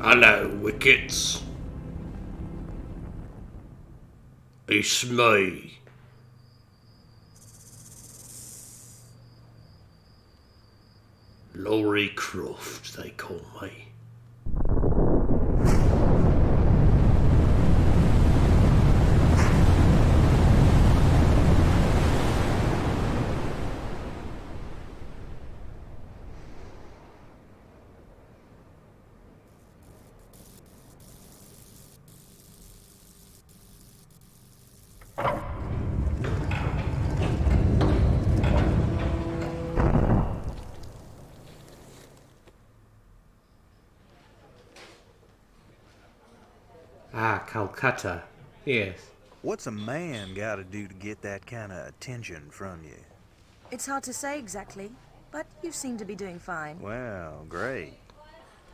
Hello, Wickets. It's me. Laurie Croft, they call me. Ah, Calcutta. Yes. What's a man gotta do to get that kind of attention from you? It's hard to say exactly, but you seem to be doing fine. Well, great.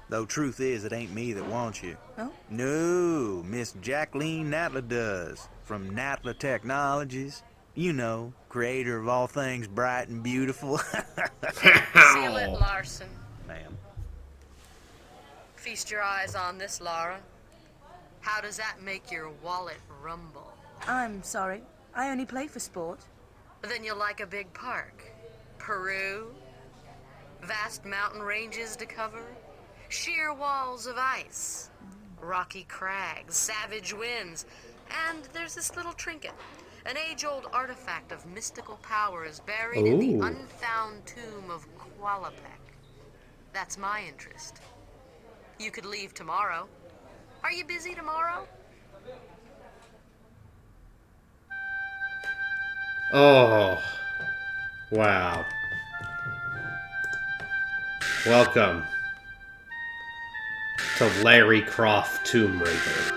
Though truth is, it ain't me that wants you. Oh? No, Miss Jacqueline Natla does, from Natla Technologies. You know, creator of all things bright and beautiful. Seal it, Larson. Ma'am. Feast your eyes on this, Lara. How does that make your wallet rumble? I'm sorry. I only play for sport. Then you'll like a big park. Peru, vast mountain ranges to cover, sheer walls of ice, rocky crags, savage winds, and there's this little trinket. An age-old artifact of mystical powers buried in the unfound tomb of Qualopec. That's my interest. You could leave tomorrow. Are you busy tomorrow? Oh. Wow. Welcome to Larry Croft Tomb Raider.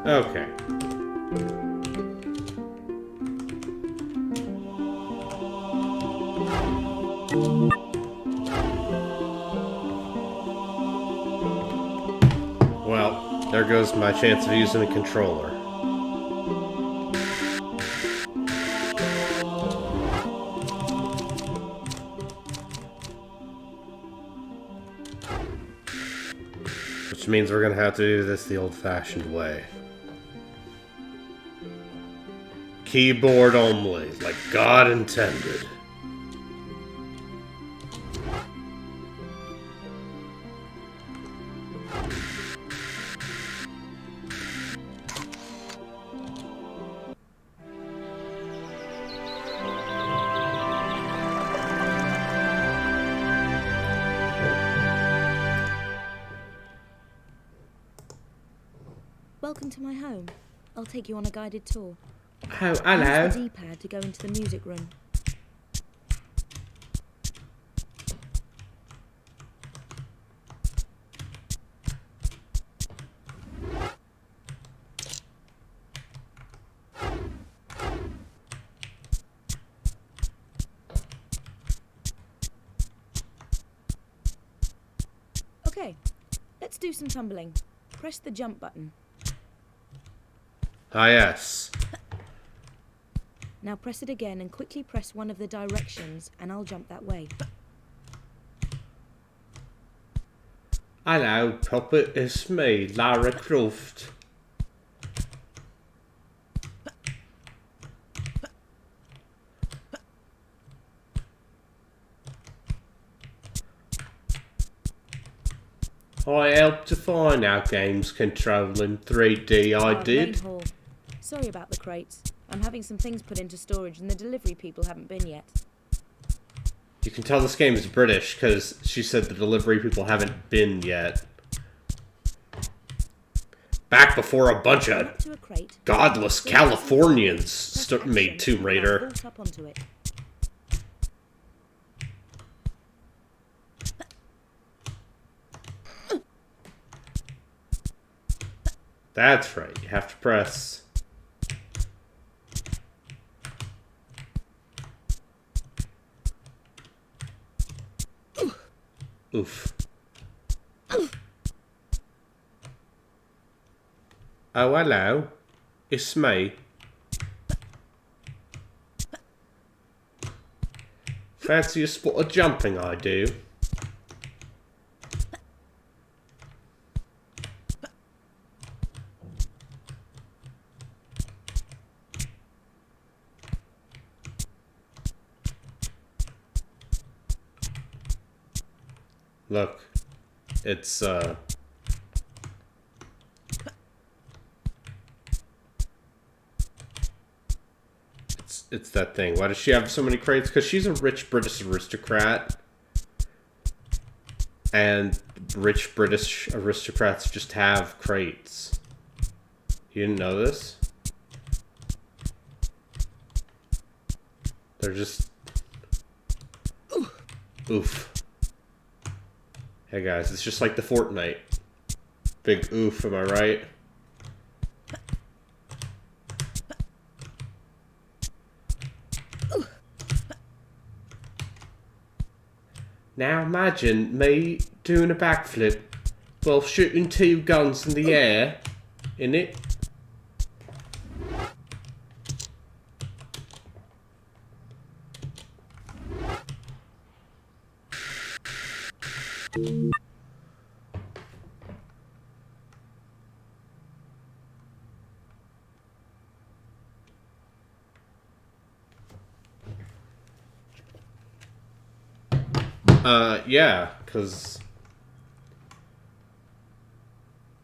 Okay. Well, there goes my chance of using a controller. Which means we're gonna have to do this the old-fashioned way. Keyboard only, like God intended. Welcome to my home. I'll take you on a guided tour. Oh, hello. Use the D-pad to go into the music room. Okay, let's do some tumbling. Press the jump button. Ah, yes. Now press it again and quickly press one of the directions and I'll jump that way. Hello, puppet. It's me, Lara Croft. I helped to find our games controlling 3D, I did. Hall. Sorry about the crates. I'm having some things put into storage and the delivery people haven't been yet. You can tell this game is British because she said the delivery people haven't been yet. Back before a bunch of godless Californians made Tomb Raider. Up onto it. That's right, you have to press Oof. Oh, hello. It's me. Fancy a spot of jumping, I do. Look, it's it's that thing. Why does she have so many crates? Because she's a rich British aristocrat. And rich British aristocrats just have crates. You didn't know this? They're just... Oof. Hey guys, it's just like the Fortnite. Big oof, am I right? Now imagine me doing a backflip while shooting 2 guns in the air, innit? Yeah, because...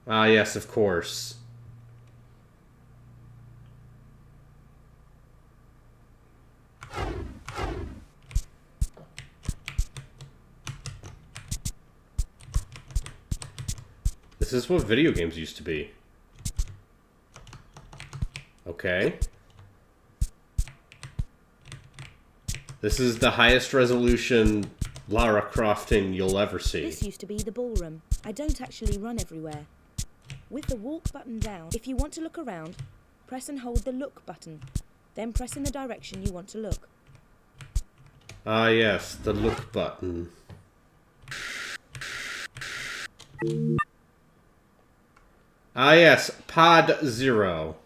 Ah, yes, of course. This is what video games used to be. Okay. This is the highest resolution Lara Crofting you'll ever see. This used to be the ballroom. I don't actually run everywhere. With the walk button down, if you want to look around, press and hold the look button. Then press in the direction you want to look. Ah yes, the look button. Ah yes, Pod 0.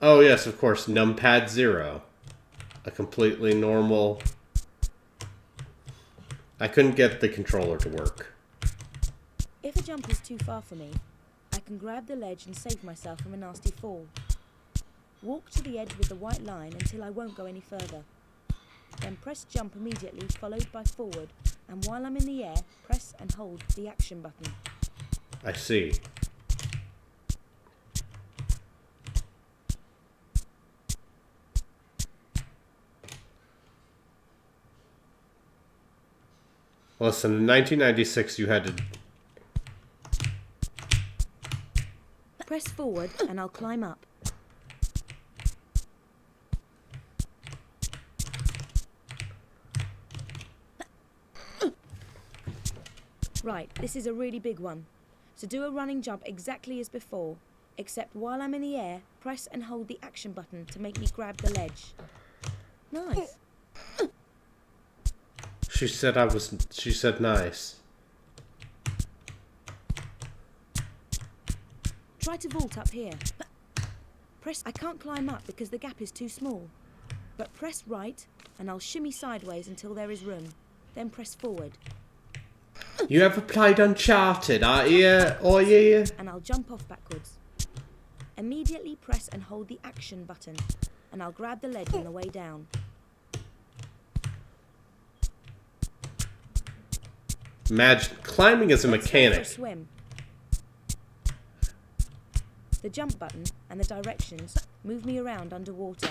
Oh yes, of course, numpad 0. A completely normal... I couldn't get the controller to work. If a jump is too far for me, I can grab the ledge and save myself from a nasty fall. Walk to the edge with the white line until I won't go any further. Then press jump immediately, followed by forward, and while I'm in the air, press and hold the action button. I see. Listen, in 1996 you had to... Press forward and I'll climb up. Right, this is a really big one. So do a running jump exactly as before, except while I'm in the air, press and hold the action button to make me grab the ledge. Nice. She said nice. Try to vault up here. I can't climb up because the gap is too small. But press right and I'll shimmy sideways until there is room. Then press forward. You ever played Uncharted, are you? Oh yeah. And I'll jump off backwards. Immediately press and hold the action button, and I'll grab the ledge on the way down. Imagine climbing as a Let's go mechanic. for a swim. The jump button and the directions move me around underwater.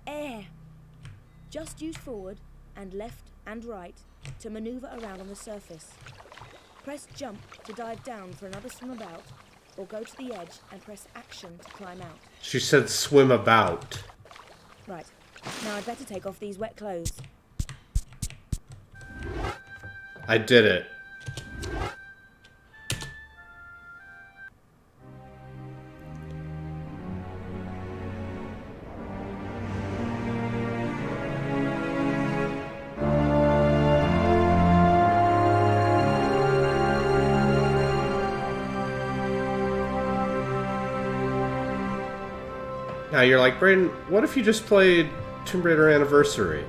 Air. Just use forward and left and right to maneuver around on the surface. Press jump to dive down for another swim about, or go to the edge and press action to climb out. She said swim about. Right, now I'd better take off these wet clothes. I did it. Now you're like, Brayden, what if you just played Tomb Raider Anniversary?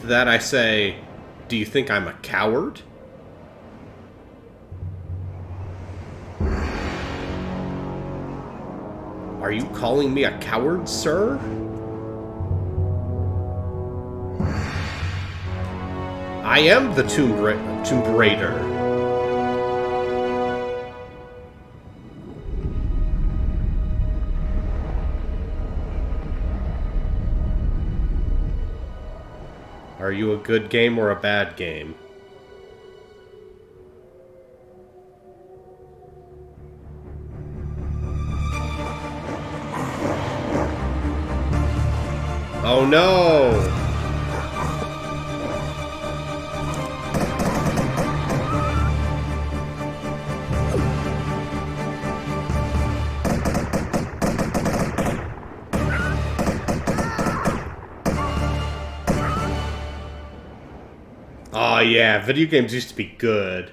To that I say, do you think I'm a coward? Are you calling me a coward, sir? I am the Tomb Raider. Are you a good game or a bad game? Oh no! Oh yeah, video games used to be good.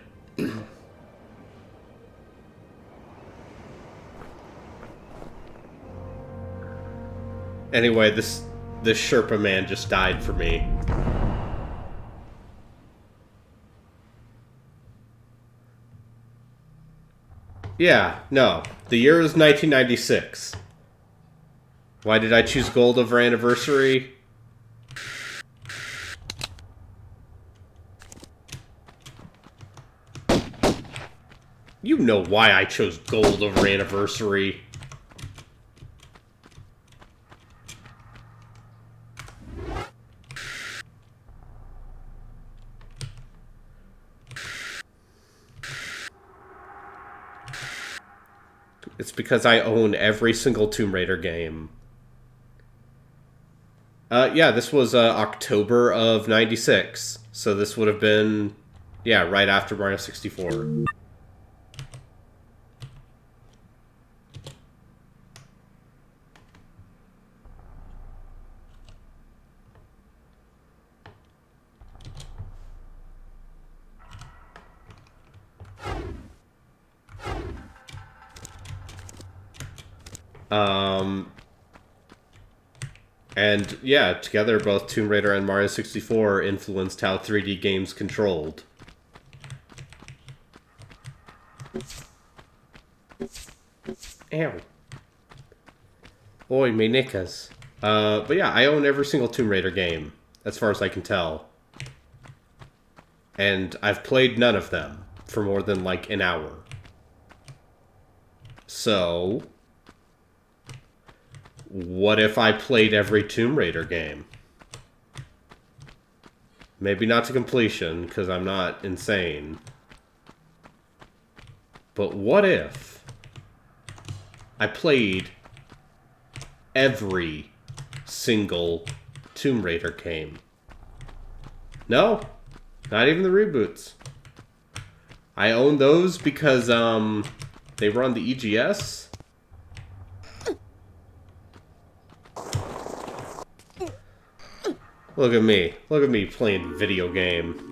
Anyway, this Sherpa man just died for me. Yeah, no. The year is 1996. Why did I choose gold over anniversary? You know why I chose gold over anniversary. It's because I own every single Tomb Raider game. Yeah, this was October of 96. So this would have been, yeah, right after Mario 64. And yeah, together both Tomb Raider and Mario 64 influenced how 3D games controlled. Ow. Oi, me knickers. But yeah, I own every single Tomb Raider game, as far as I can tell. And I've played none of them for more than like an hour. So what if I played every Tomb Raider game? Maybe not to completion, because I'm not insane. But what if I played every single Tomb Raider game? No, not even the reboots. I own those because they were on the EGS. Look at me. Look at me playing video game.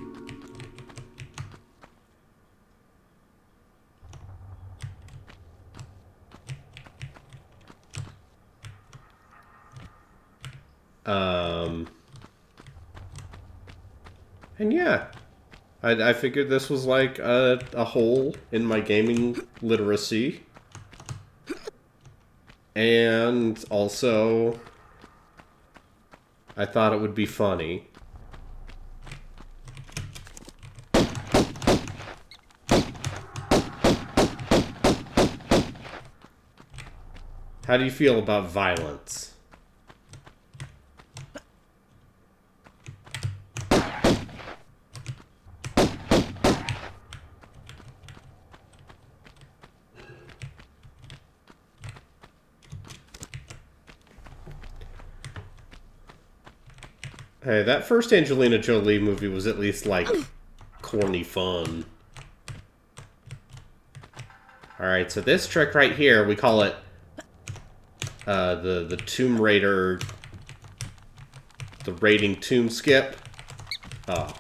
And yeah, I figured this was like a hole in my gaming literacy. And also, I thought it would be funny. How do you feel about violence? Hey, that first Angelina Jolie movie was at least, like, corny fun. Alright, so this trick right here, we call it the Tomb Raider, the raiding tomb skip. Oh.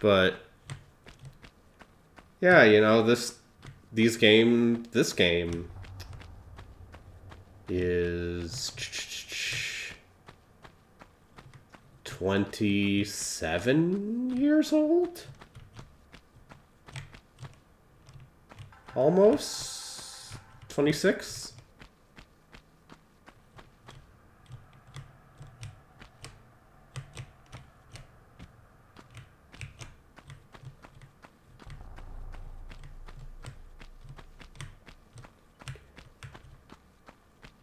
But yeah, you know, this game is 27 years old? Almost 26?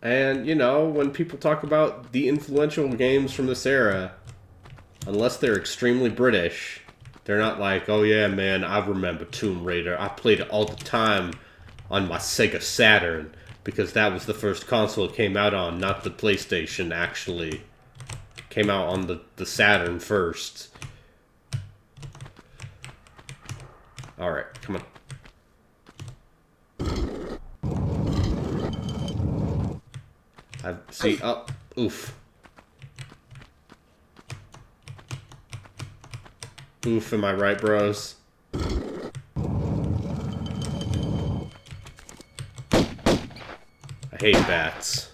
And, you know, when people talk about the influential games from this era, unless they're extremely British, they're not like, oh yeah, man, I remember Tomb Raider. I played it all the time on my Sega Saturn, because that was the first console it came out on, not the PlayStation, actually. Came out on the Saturn first. Alright, come on. See, oh, oof. Oof, am I right, bros? I hate bats.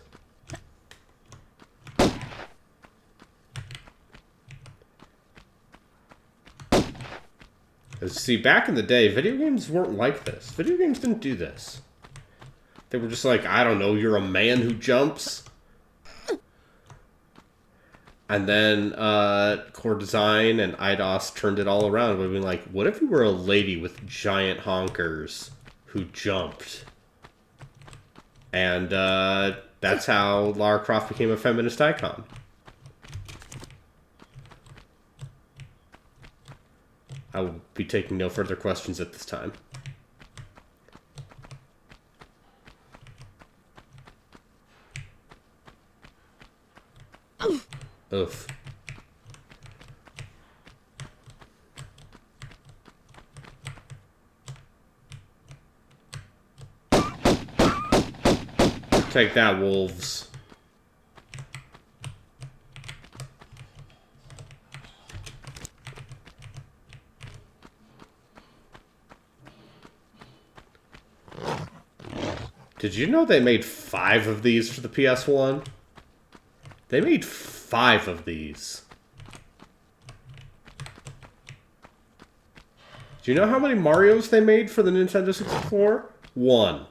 See, back in the day, video games weren't like this. Video games didn't do this. They were just like, I don't know, you're a man who jumps. And then Core Design and Eidos turned it all around. We've been like, what if you were a lady with giant honkers who jumped? And that's how Lara Croft became a feminist icon. I will be taking no further questions at this time. Oof. Take that, wolves. Did you know they made 5 of these for the PS1? They made 5 of these. Do you know how many Marios they made for the Nintendo 64? 1.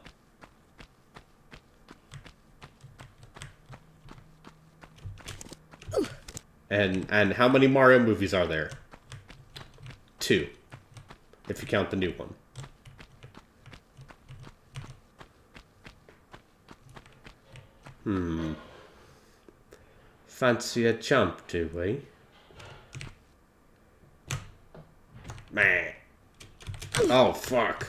And how many Mario movies are there? 2. If you count the new one. Fancy a jump, do we? Meh. Oh, fuck.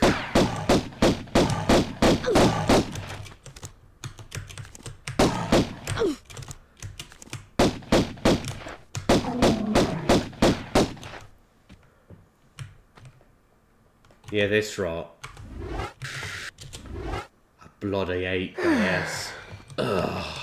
Yeah, that's right. I bloody hate gas. Ugh.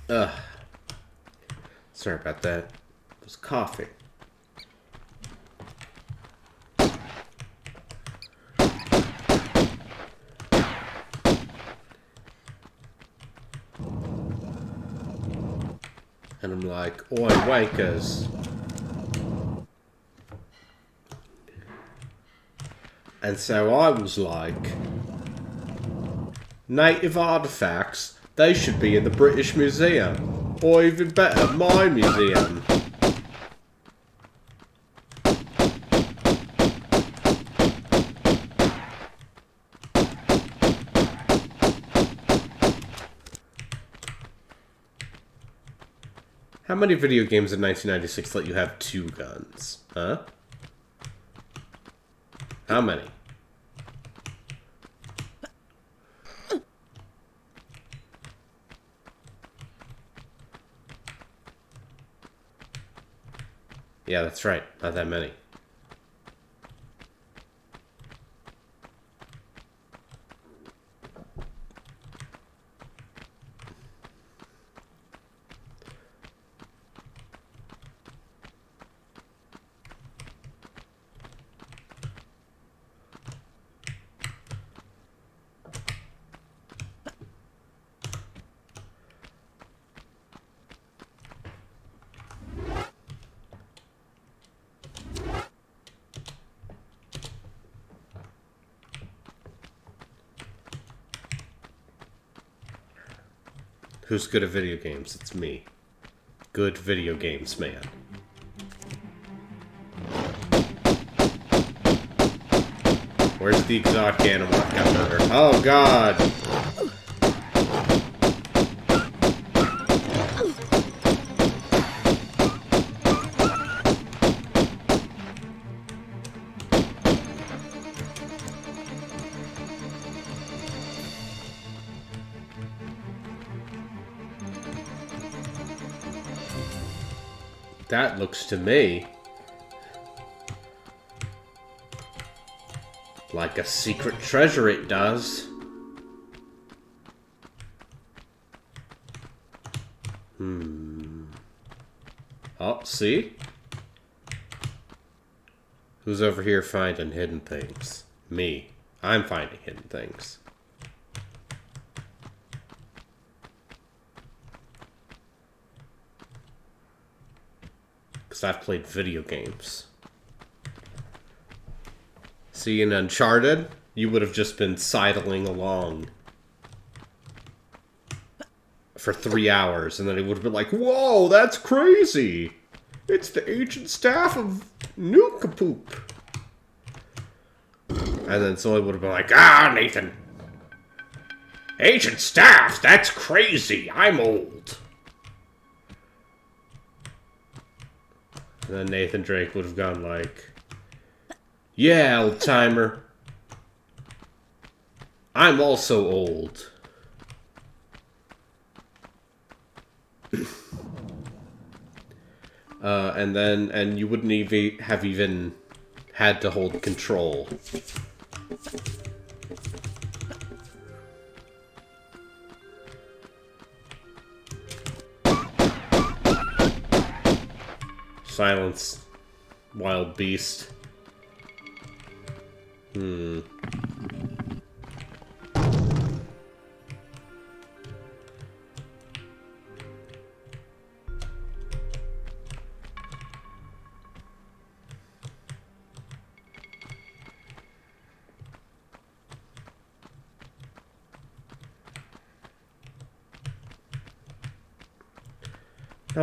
Ugh. Sorry about that. It was coffee. And I'm like, oi, wakers. And so I was like, native artifacts, they should be in the British Museum. Or even better, my museum. How many video games in 1996 let you have 2 guns? Huh? How many? Yeah, that's right. Not that many. Who's good at video games? It's me. Good video games, man. Where's the exotic animal that got murdered? Oh, God! That looks to me like a secret treasure, it does. Oh, see? Who's over here finding hidden things? Me. I'm finding hidden things. Because I've played video games. See, in Uncharted, you would have just been sidling along for 3 hours, and then it would have been like, whoa, that's crazy! It's the ancient staff of Nukapoop. And then someone would have been like, ah, Nathan! Ancient staff, that's crazy! I'm old! And then Nathan Drake would have gone like, yeah, old timer. I'm also old. And you wouldn't even have had to hold control. Silence, wild beast. No,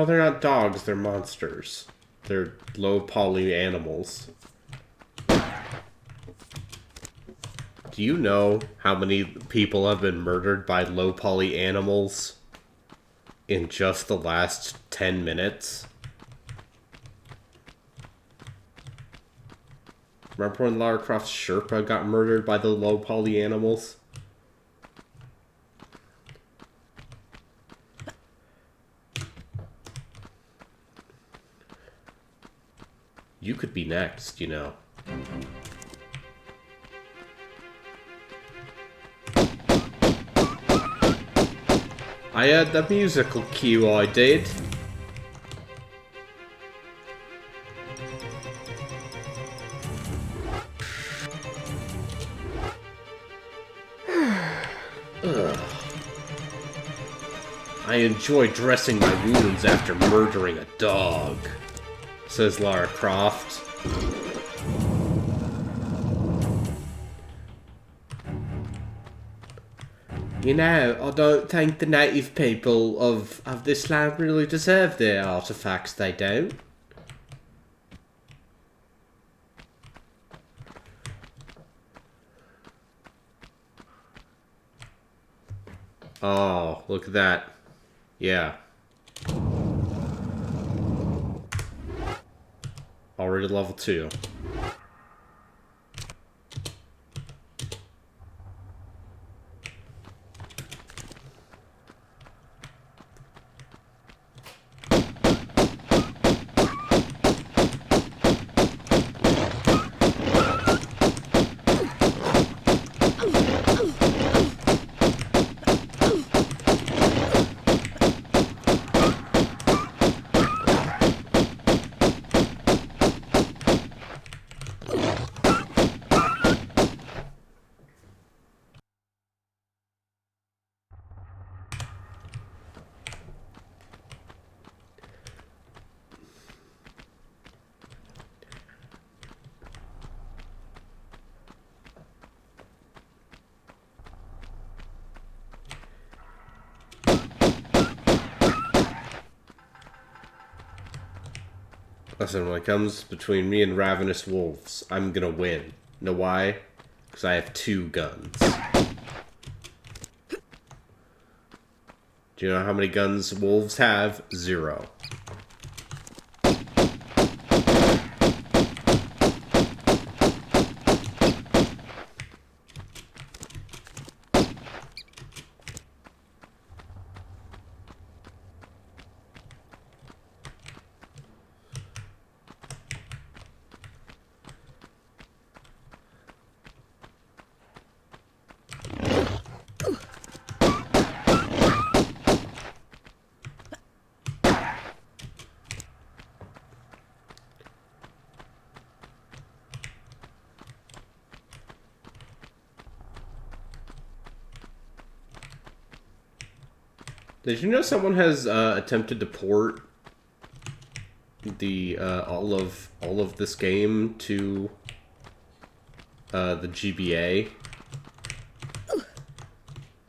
they're not dogs, they're monsters. They're low poly animals. Do you know how many people have been murdered by low poly animals in just the last 10 minutes? Remember when Lara Croft's Sherpa got murdered by the low poly animals? You could be next, you know. I had the musical cue, I did. I enjoy dressing my wounds after murdering a dog, says Lara Croft. You know, I don't think the native people of this land really deserve their artifacts, they don't. Oh, look at that. Yeah. Already level 2. Listen, when it comes between me and ravenous wolves, I'm gonna win. Know why? Because I have 2 guns. Do you know how many guns wolves have? 0. Did you know someone has attempted to port the all of this game to the GBA?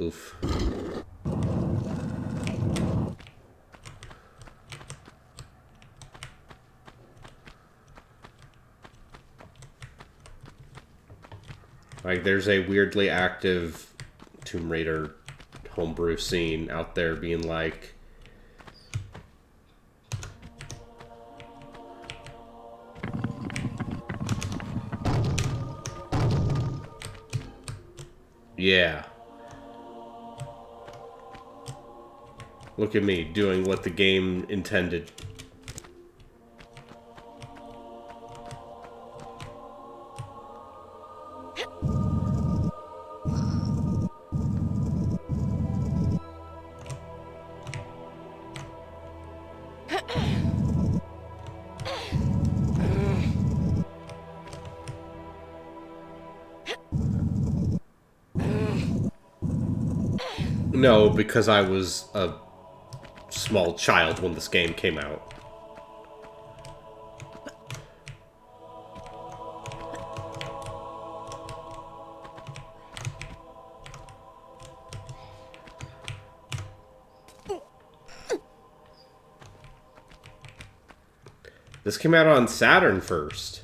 Oof. Like, there's a weirdly active Tomb Raider homebrew scene out there being like, yeah, look at me doing what the game intended. No, because I was a small child when this game came out. This came out on Saturn first.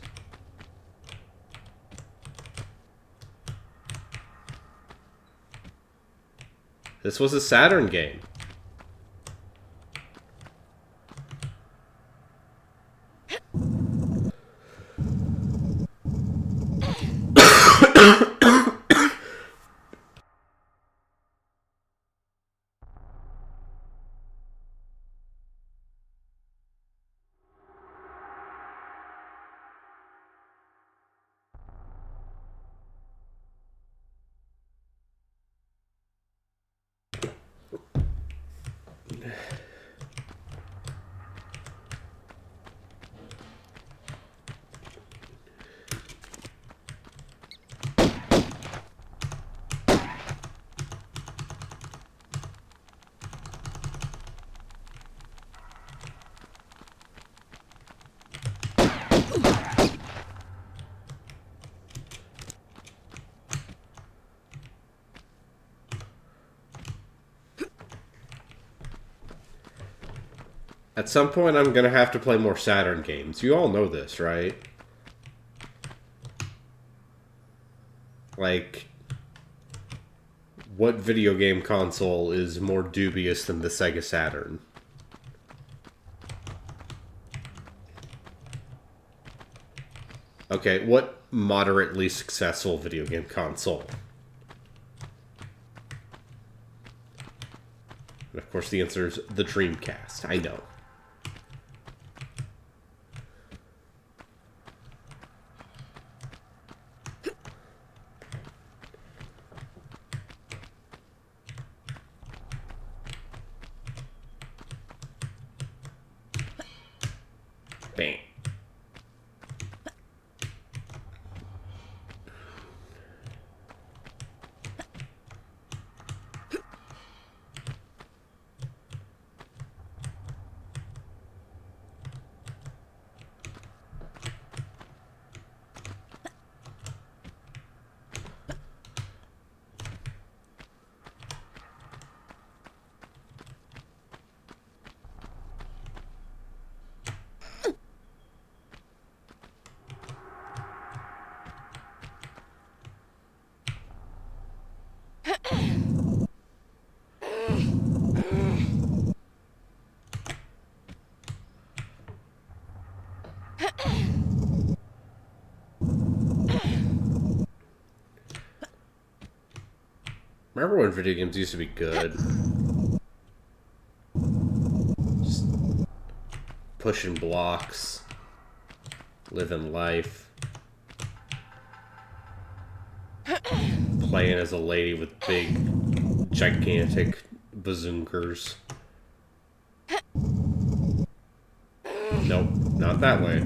This was a Saturn game. At some point, I'm gonna have to play more Saturn games. You all know this, right? Like, what video game console is more dubious than the Sega Saturn? Okay, what moderately successful video game console? And of course, the answer is the Dreamcast. I know. Bang. Remember when video games used to be good? Just pushing blocks, living life, playing as a lady with big, gigantic bazoonkers. Nope, not that way.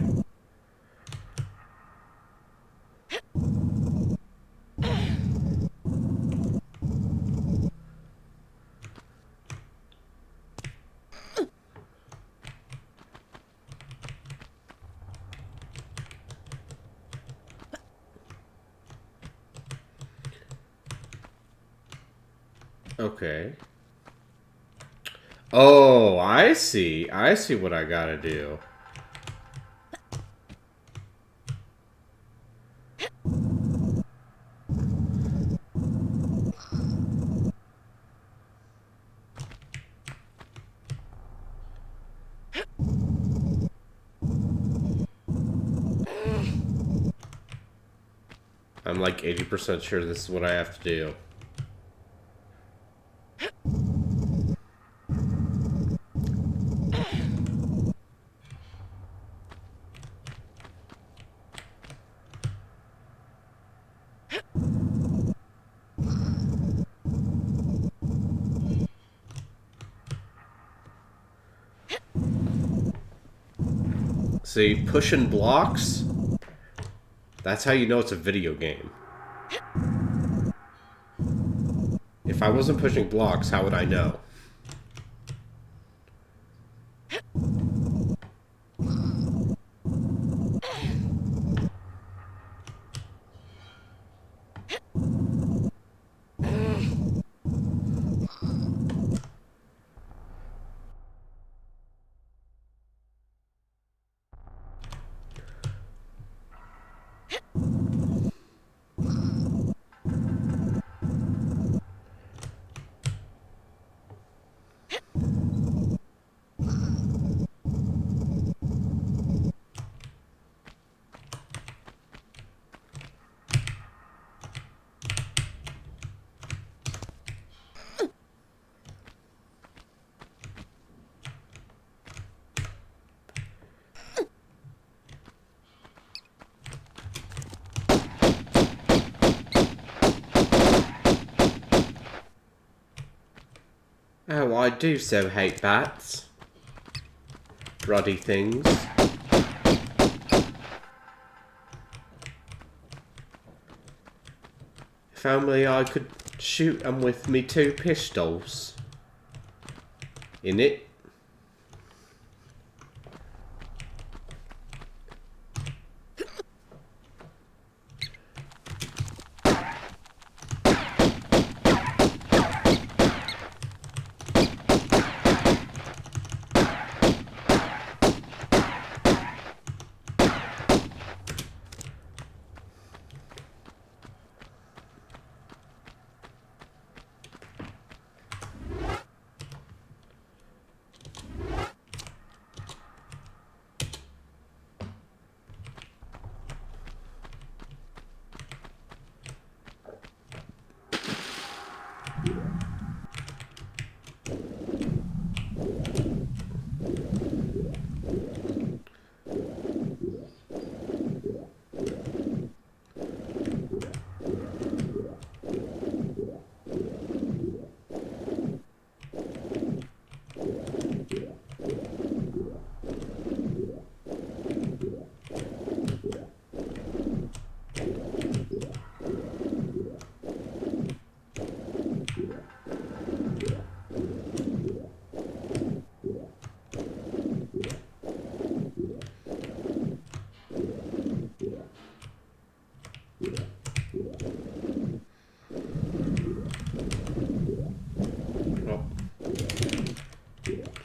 Okay. Oh, I see. I see what I gotta do. I'm like 80% sure this is what I have to do. See, pushing blocks, that's how you know it's a video game. If I wasn't pushing blocks, how would I know? Oh, I do so hate bats. Ruddy things. If only I could shoot them with me 2 pistols. In it.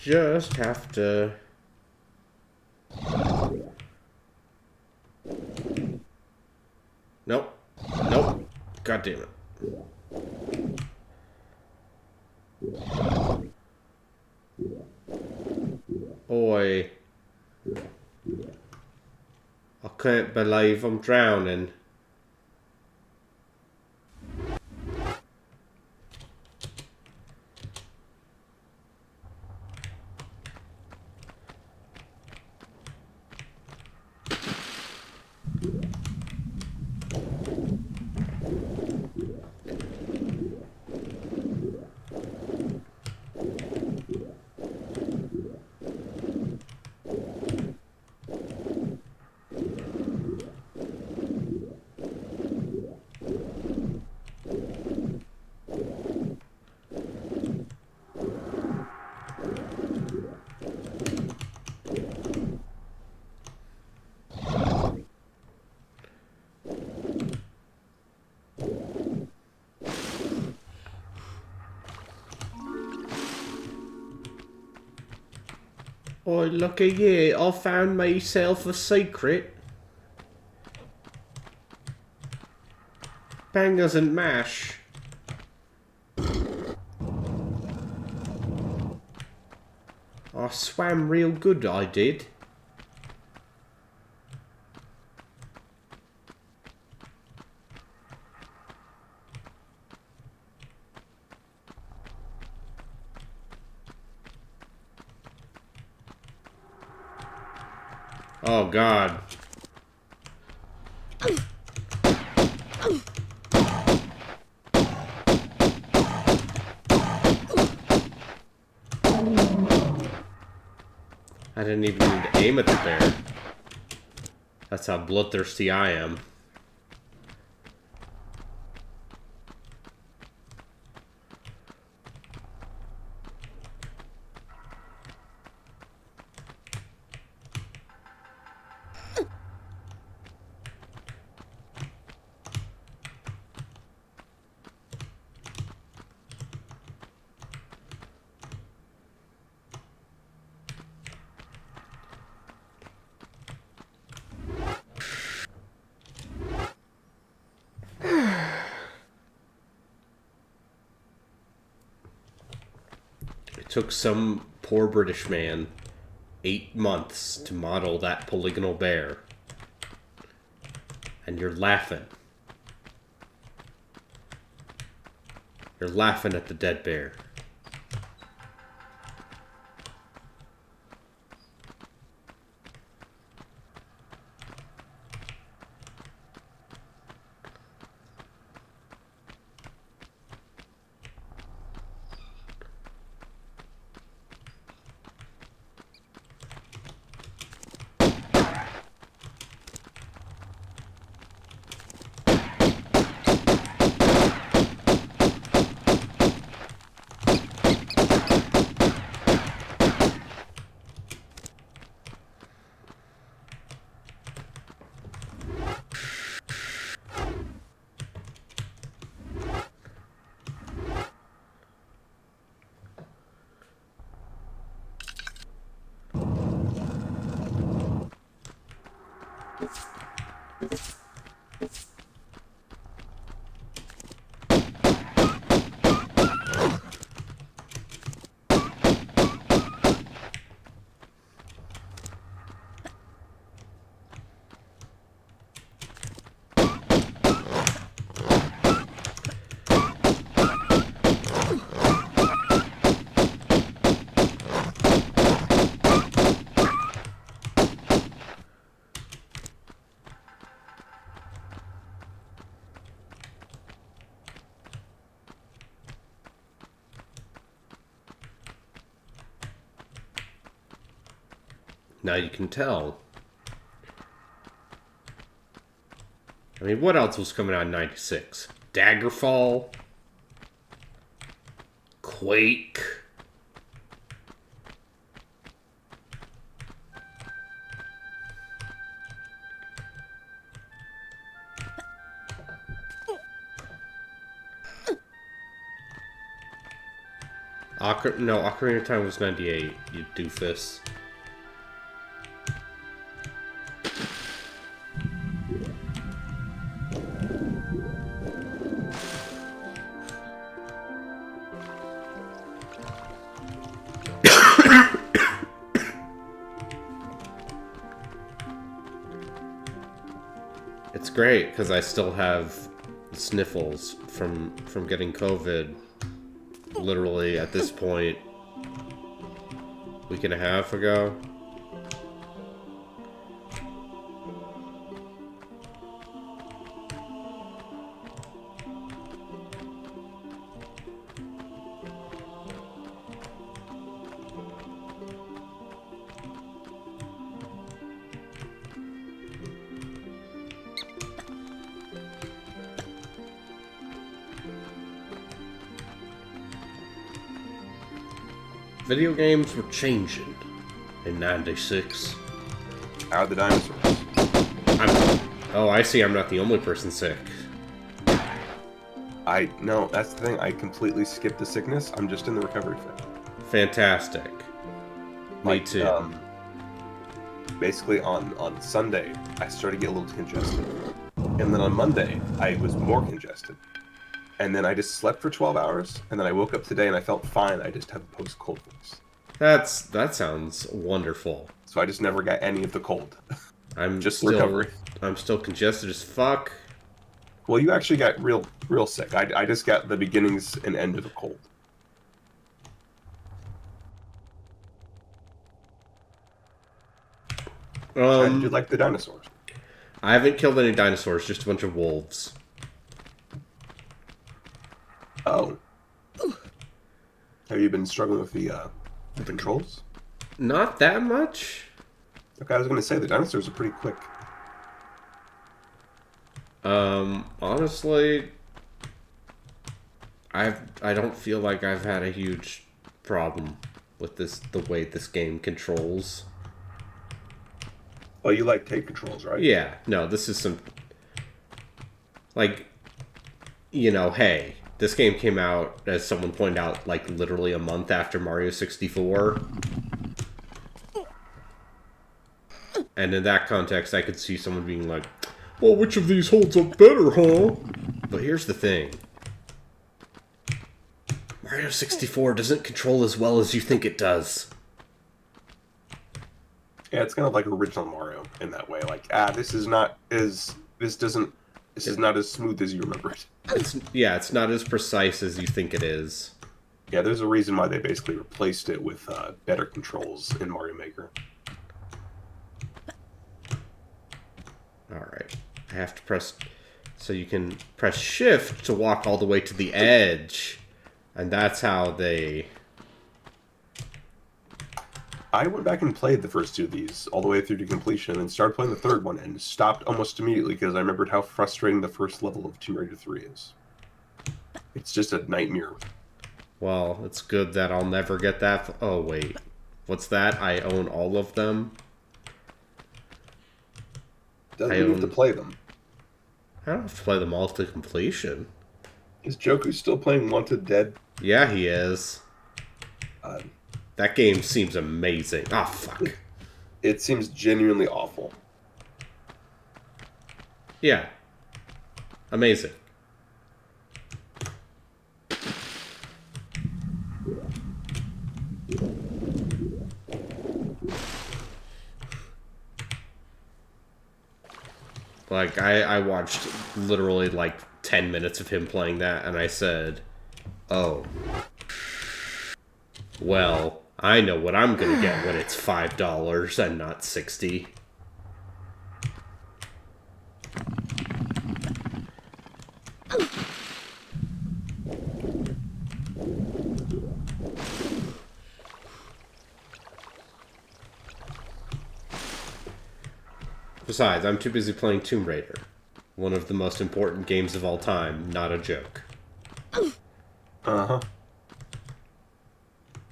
Just have to... Nope. Nope. God damn it. Oi. can't believe I'm drowning. Oh, look at you. I found myself a secret. Bangers and mash. I swam real good, I did. Oh, God. I didn't even need to aim at the bear. That's how bloodthirsty I am. It took some poor British man 8 months to model that polygonal bear. And you're laughing. You're laughing at the dead bear. Now you can tell. I mean, what else was coming out in 96? Daggerfall? Quake? Ocarina of Time was 98, you doofus. It's great because I still have sniffles from getting COVID. Literally at this point, week and a half ago. Video games were changing in '96. How are the dinosaurs? Oh, I see. I'm not the only person sick. No, that's the thing. I completely skipped the sickness. I'm just in the recovery phase. Fantastic. Me too. Basically, on Sunday, I started to get a little congested. And then on Monday, I was more congested. And then I just slept for 12 hours, and then I woke up today and I felt fine. I just have a post-cold voice. That sounds wonderful. So I just never got any of the cold. I'm just still, recovery. I'm still congested as fuck. Well, you actually got real sick. I just got the beginnings and end of a cold. How did you like the dinosaurs? I haven't killed any dinosaurs, just a bunch of wolves. Oh. Have you been struggling with the controls? Not that much. Okay, I was going to say, the dinosaurs are pretty quick. Honestly, I don't feel like I've had a huge problem with the way this game controls. Well, you like tape controls, right? Yeah, no, this is some... Like, you know, hey, this game came out, as someone pointed out, like, literally a month after Mario 64. And in that context, I could see someone being like, well, which of these holds up better, huh? But here's the thing. Mario 64 doesn't control as well as you think it does. Yeah, it's kind of like original Mario in that way. Like, this is not as smooth as you remember it. It's not as precise as you think it is. Yeah, there's a reason why they basically replaced it with better controls in Mario Maker. Alright. I have to press... So you can press shift to walk all the way to the edge. And that's how they... I went back and played the first two of these all the way through to completion and started playing the third one and stopped almost immediately because I remembered how frustrating the first level of Tomb Raider 3 is. It's just a nightmare. Well, it's good that I'll never get that... Oh, wait. What's that? I own all of them? Doesn't mean you have to play them. I don't have to play them all to completion. Is Joku still playing Wanted Dead? Yeah, he is. That game seems amazing. Ah, fuck. It seems genuinely awful. Yeah. Amazing. Like, I watched literally like 10 minutes of him playing that, and I said, oh. Well, I know what I'm gonna get when it's $5 and not $60. Besides, I'm too busy playing Tomb Raider. One of the most important games of all time, not a joke. Uh-huh.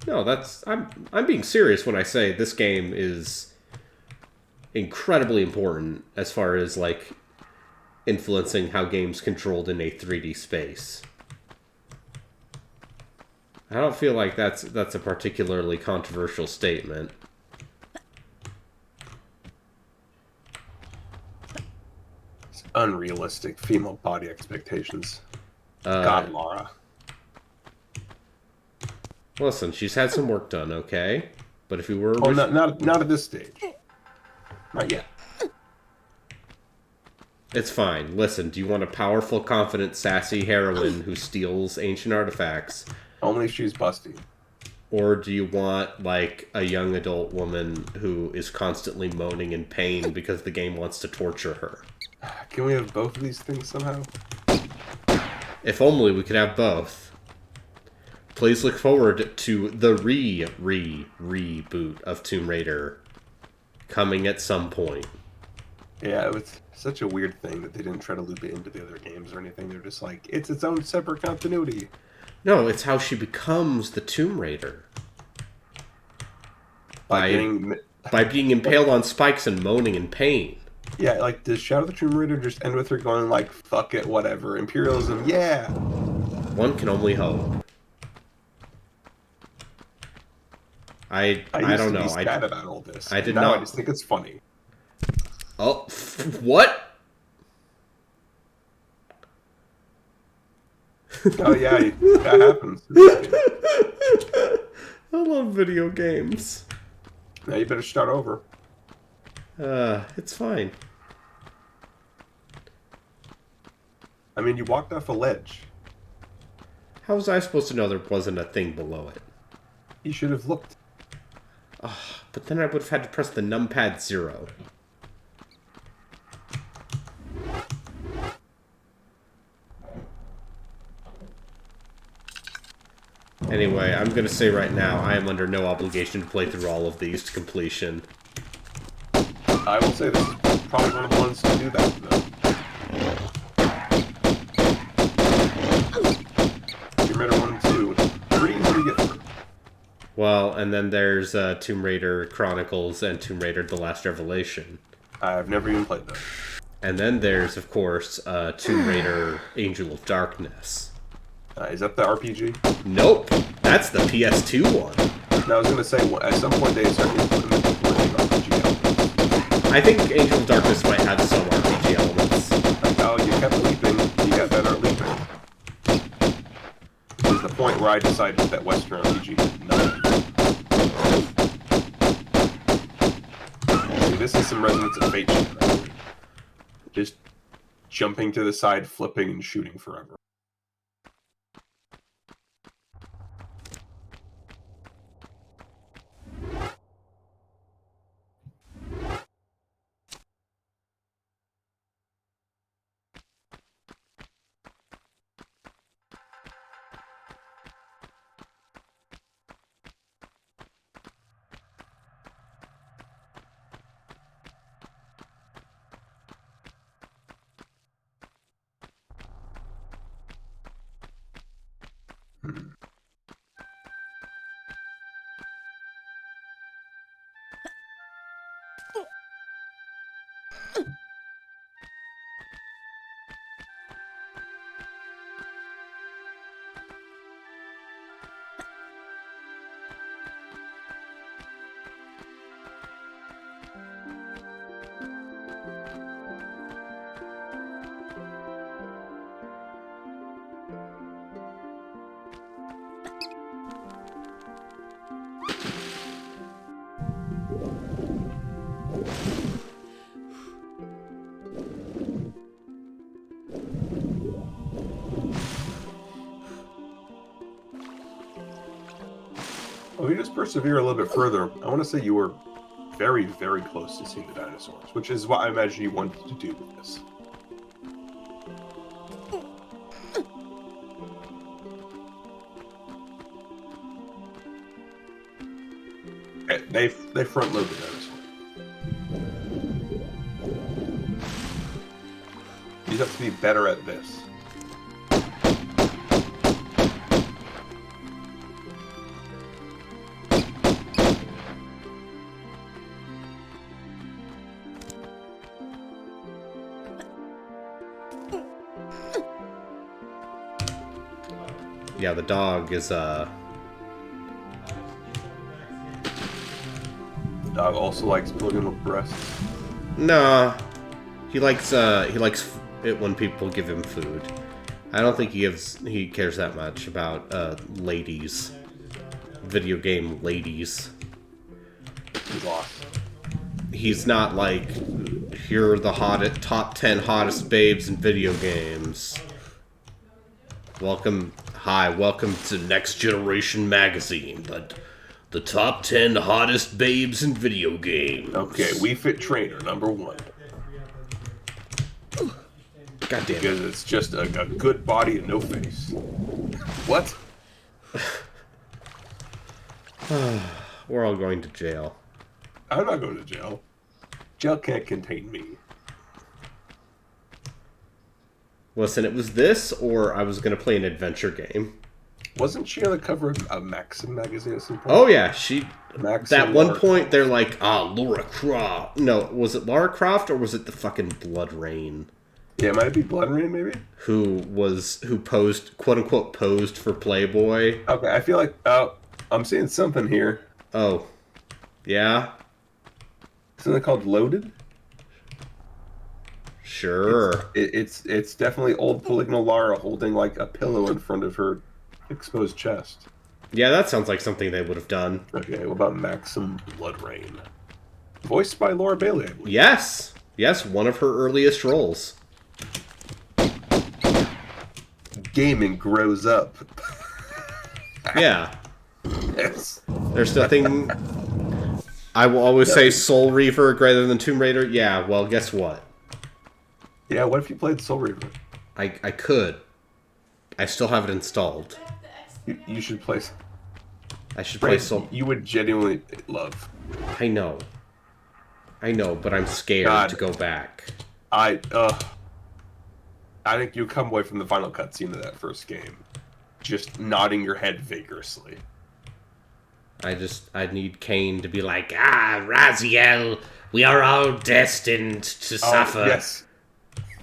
No, I'm being serious when I say this game is incredibly important as far as, like, influencing how games controlled in a 3D space. I don't feel like that's a particularly controversial statement. It's unrealistic female body expectations. God, Laura. Listen, she's had some work done, okay? But if you were... Oh, not at this stage. Not yet. It's fine. Listen, do you want a powerful, confident, sassy heroine who steals ancient artifacts? Only if she's busty. Or do you want, like, a young adult woman who is constantly moaning in pain because the game wants to torture her? Can we have both of these things somehow? If only we could have both. Please look forward to the reboot of Tomb Raider coming at some point. Yeah, it was such a weird thing that they didn't try to loop it into the other games or anything. They're just like, it's its own separate continuity. No, it's how she becomes the Tomb Raider. By being impaled on spikes and moaning in pain. Yeah, like, does Shadow of the Tomb Raider just end with her going like, fuck it, whatever, imperialism, yeah! One can only hope. I don't know. I used to be sad about all this. I did now not. I just think it's funny. Oh, what? Oh yeah, that happens. I love video games. Now you better start over. It's fine. I mean, you walked off a ledge. How was I supposed to know there wasn't a thing below it? You should have looked. But then I would have had to press the numpad 0. Anyway, I'm going to say right now, I am under no obligation to play through all of these to completion. I will say this is probably one of the ones to do that, though. Tomb Raider 1 and 2, pretty easy to get through. Well, and then there's Tomb Raider Chronicles and Tomb Raider The Last Revelation. I've never even played those. And then there's, of course, Tomb Raider Angel of Darkness. Is that the RPG? Nope! That's the PS2 one! No, I was going to say, at some point they started implementing RPG elements. I think Angel of Darkness might have some RPG elements. Like, oh, you kept leaping, you got better at leaping. This is the point where I decided that Western RPG did not. See, this is some Resonance of Fate shit right here. Just jumping to the side, flipping, and shooting forever. Well, if you just persevere a little bit further, I want to say you were very, very close to seeing the dinosaurs, which is what I imagine you wanted to do with this. They front load the dinosaur. You have to be better at this. Yeah, the dog is, The dog also likes polygonal breasts. Nah. He likes it when people give him food. I don't think he cares that much about, ladies. Video game ladies. He's lost. He's not like... Here are the top 10 hottest babes in video games. Welcome to Next Generation Magazine, the top 10 hottest babes in video games. Okay, Wii Fit Trainer, number 1. God damn it. Because it's just a good body and no face. What? We're all going to jail. I'm not going to jail. Jail can't contain me. Listen, it was this, or I was going to play an adventure game. Wasn't she on the cover of a Maxim magazine at some point? Oh, yeah, she... Maxim At one Laura point, they're like, Lara Croft. No, was it Lara Croft, or was it the fucking Blood Rain? Yeah, might it be Blood Rain, maybe? Who posed, quote-unquote, posed for Playboy. Okay, I feel like, I'm seeing something here. Oh. Yeah? Isn't it called Loaded? Sure. It's definitely old polygonal Lara holding like a pillow in front of her exposed chest. Yeah, that sounds like something they would have done. Okay, what about Maxim Blood Rain? Voiced by Laura Bailey, I believe. Yes. Yes, one of her earliest roles. Gaming grows up. Yeah. Yes. There's nothing... I will always say Soul Reaver greater than Tomb Raider. Yeah, well, guess what? Yeah, what if you played Soul Reaver? I could. I still have it installed. You should play... I should play Soul... You would genuinely love. I know, but I'm scared to go back. I think you come away from the final cutscene of that first game just nodding your head vigorously. I need Kane to be like, Raziel, we are all destined to suffer. Yes.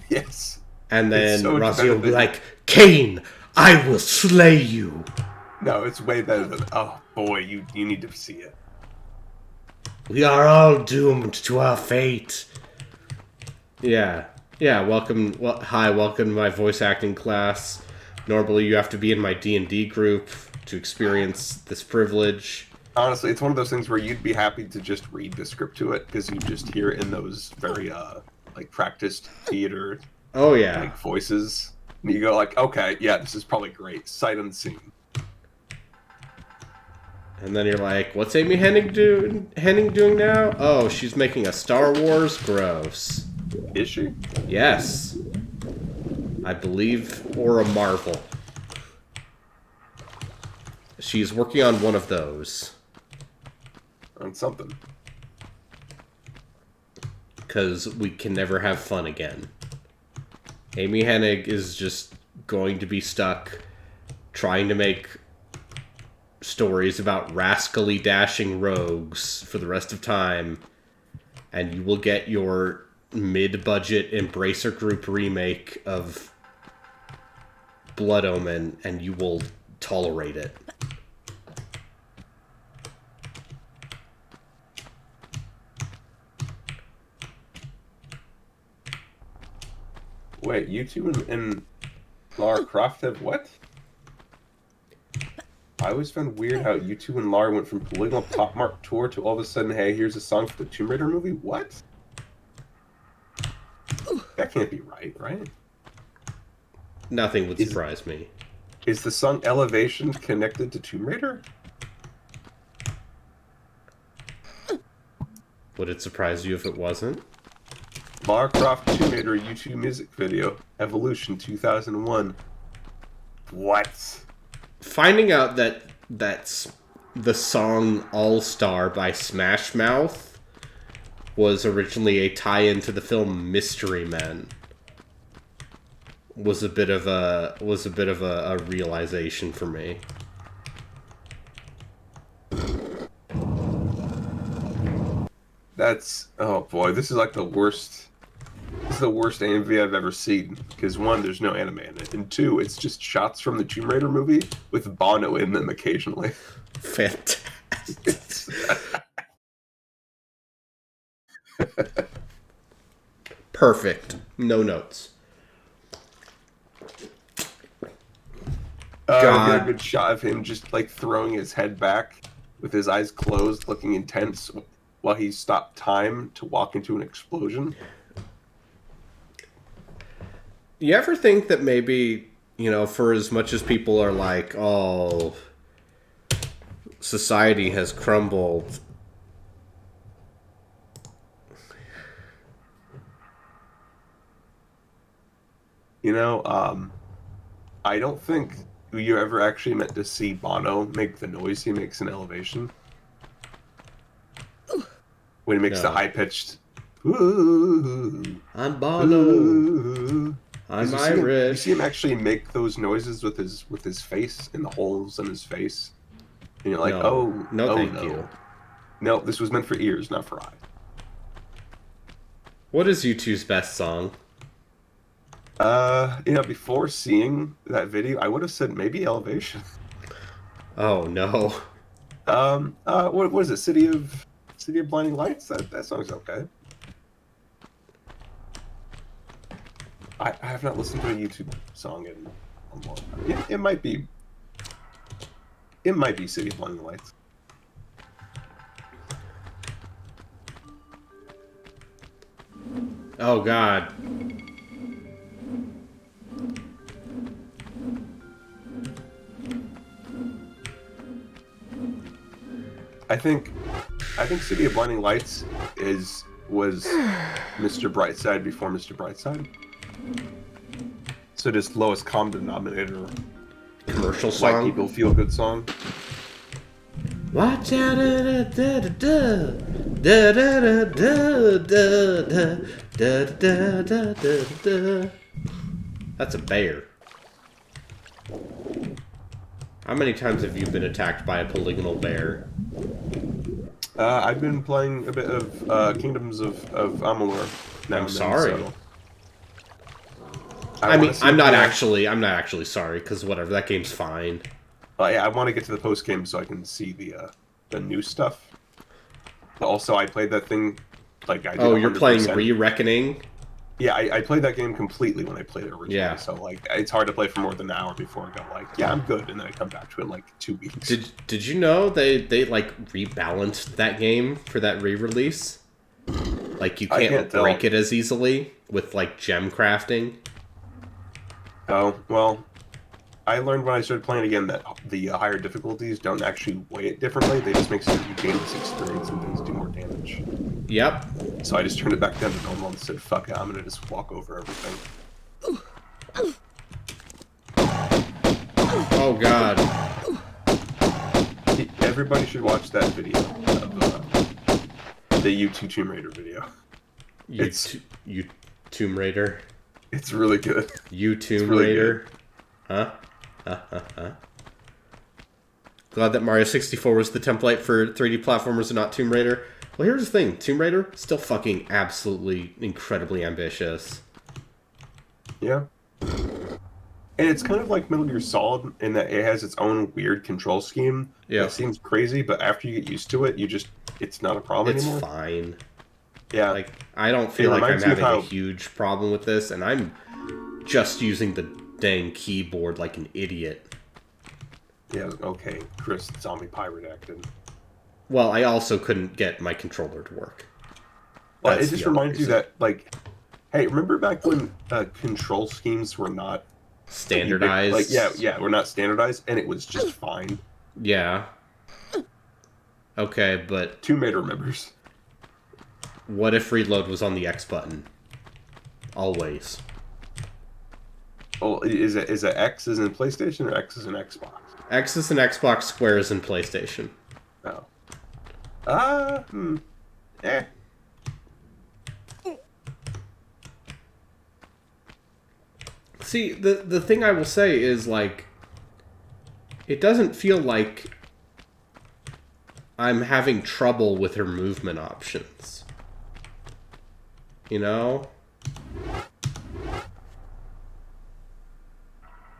Yes. And then so Raziel will be better like, Kane, I will slay you. No, it's way better than, oh boy, you need to see it. We are all doomed to our fate. Yeah. Yeah, welcome to my voice acting class. Normally you have to be in my D&D group to experience this privilege. Honestly, it's one of those things where you'd be happy to just read the script to it, because you just hear it in those very, practiced theater voices. And you go like, okay, yeah, this is probably great. Sight unseen. And then you're like, what's Amy Hennig doing now? Oh, she's making a Star Wars? Gross. Is she? Yes. I believe, or a Marvel. She's working on one of those. On something. Because we can never have fun again. Amy Hennig is just going to be stuck trying to make stories about rascally dashing rogues for the rest of time, and you will get your mid-budget Embracer Group remake of Blood Omen, and you will tolerate it. Wait, you two and Lara Croft have what? I always found weird how you two and Lara went from Polygonal Pop Mart Tour to all of a sudden, hey, here's a song for the Tomb Raider movie? What? That can't be right? Nothing would surprise me. Is the song Elevation connected to Tomb Raider? Would it surprise you if it wasn't? Lara Croft Tomb Raider YouTube music video, Evolution 2001. What? Finding out that that's the song All Star by Smash Mouth was originally a tie-in to the film Mystery Men was a bit of a realization for me. That's, oh boy, this is like the worst. This is the worst AMV I've ever seen. Because one, there's no anime in it, and two, it's just shots from the Tomb Raider movie with Bono in them occasionally. Fantastic. Perfect. No notes. I get a good shot of him just like throwing his head back with his eyes closed, looking intense while he stopped time to walk into an explosion. You ever think that maybe, for as much as people are like, oh, society has crumbled, I don't think you ever actually meant to see Bono make the noise he makes in Elevation. When he makes the No. high-pitched, ooh, I'm Bono, ooh. I'm You Irish. see him actually make those noises with his face and the holes in his face, and you're like, No. No, thank no. you. No, this was meant for ears, not for eyes. What is U2's best song? Before seeing that video, I would have said maybe Elevation. Oh, no. What is it? City of Blinding Lights? That song's okay. I have not listened to a YouTube song in a long time. It might be City of Blinding Lights. Oh, God. I think City of Blinding Lights was Mr. Brightside before Mr. Brightside. So just lowest common denominator, Commercial white song? people feel good song. Watch out, da da da da da da da da da da da da da. That's a bear. How many times have you been attacked by a polygonal bear? I've been playing a bit of Kingdoms of Amalur. Now I'm and then, sorry. so I mean, wanna see I'm if not the- actually sorry, because whatever, that game's fine. Yeah, I want to get to the post game so I can see the new stuff. But also, I played that thing like I did. Oh, you're playing 100%. Re-Reckoning? Yeah, I played that game completely when I played it originally. Yeah. So like, it's hard to play for more than an hour before I go like, yeah, I'm good, and then I come back to it in like 2 weeks. Did you know they like rebalanced that game for that re-release? Like you I can't can't tell. break it as easily with like gem crafting. Oh well, I learned when I started playing again that the higher difficulties don't actually weigh it differently. They just make so that you gain this experience and things do more damage. Yep. So I just turned it back down to normal and said, "Fuck it, I'm gonna just walk over everything." Oh god. Everybody should watch that video of the U2 Tomb Raider video. You Tomb Raider. It's really good. You Tomb really Raider. Huh? Glad that Mario 64 was the template for 3D platformers and not Tomb Raider. Well, here's the thing. Tomb Raider, still fucking absolutely incredibly ambitious. Yeah. And it's kind of like Metal Gear Solid in that it has its own weird control scheme. Yeah. That seems crazy, but after you get used to it, it's not a problem It's anymore. fine. Yeah. Like, I don't feel It like I'm reminds me of having a how- huge problem with this, and I'm just using the dang keyboard like an idiot. Yeah, okay. Chris, zombie pirate acted. Well, I also couldn't get my controller to work. Well, That's it just the other reminds you reason. that, like, hey, remember back when control schemes were not Standardized. Like, yeah, we're not standardized, and it was just fine. Yeah. Okay, but Tomb Raider members. what if reload was on the X button? Always. Oh, is it X is in PlayStation or X is in Xbox? X is in Xbox, Square is in PlayStation. Oh. Eh. See, the thing I will say is, like, it doesn't feel like I'm having trouble with her movement options. You know?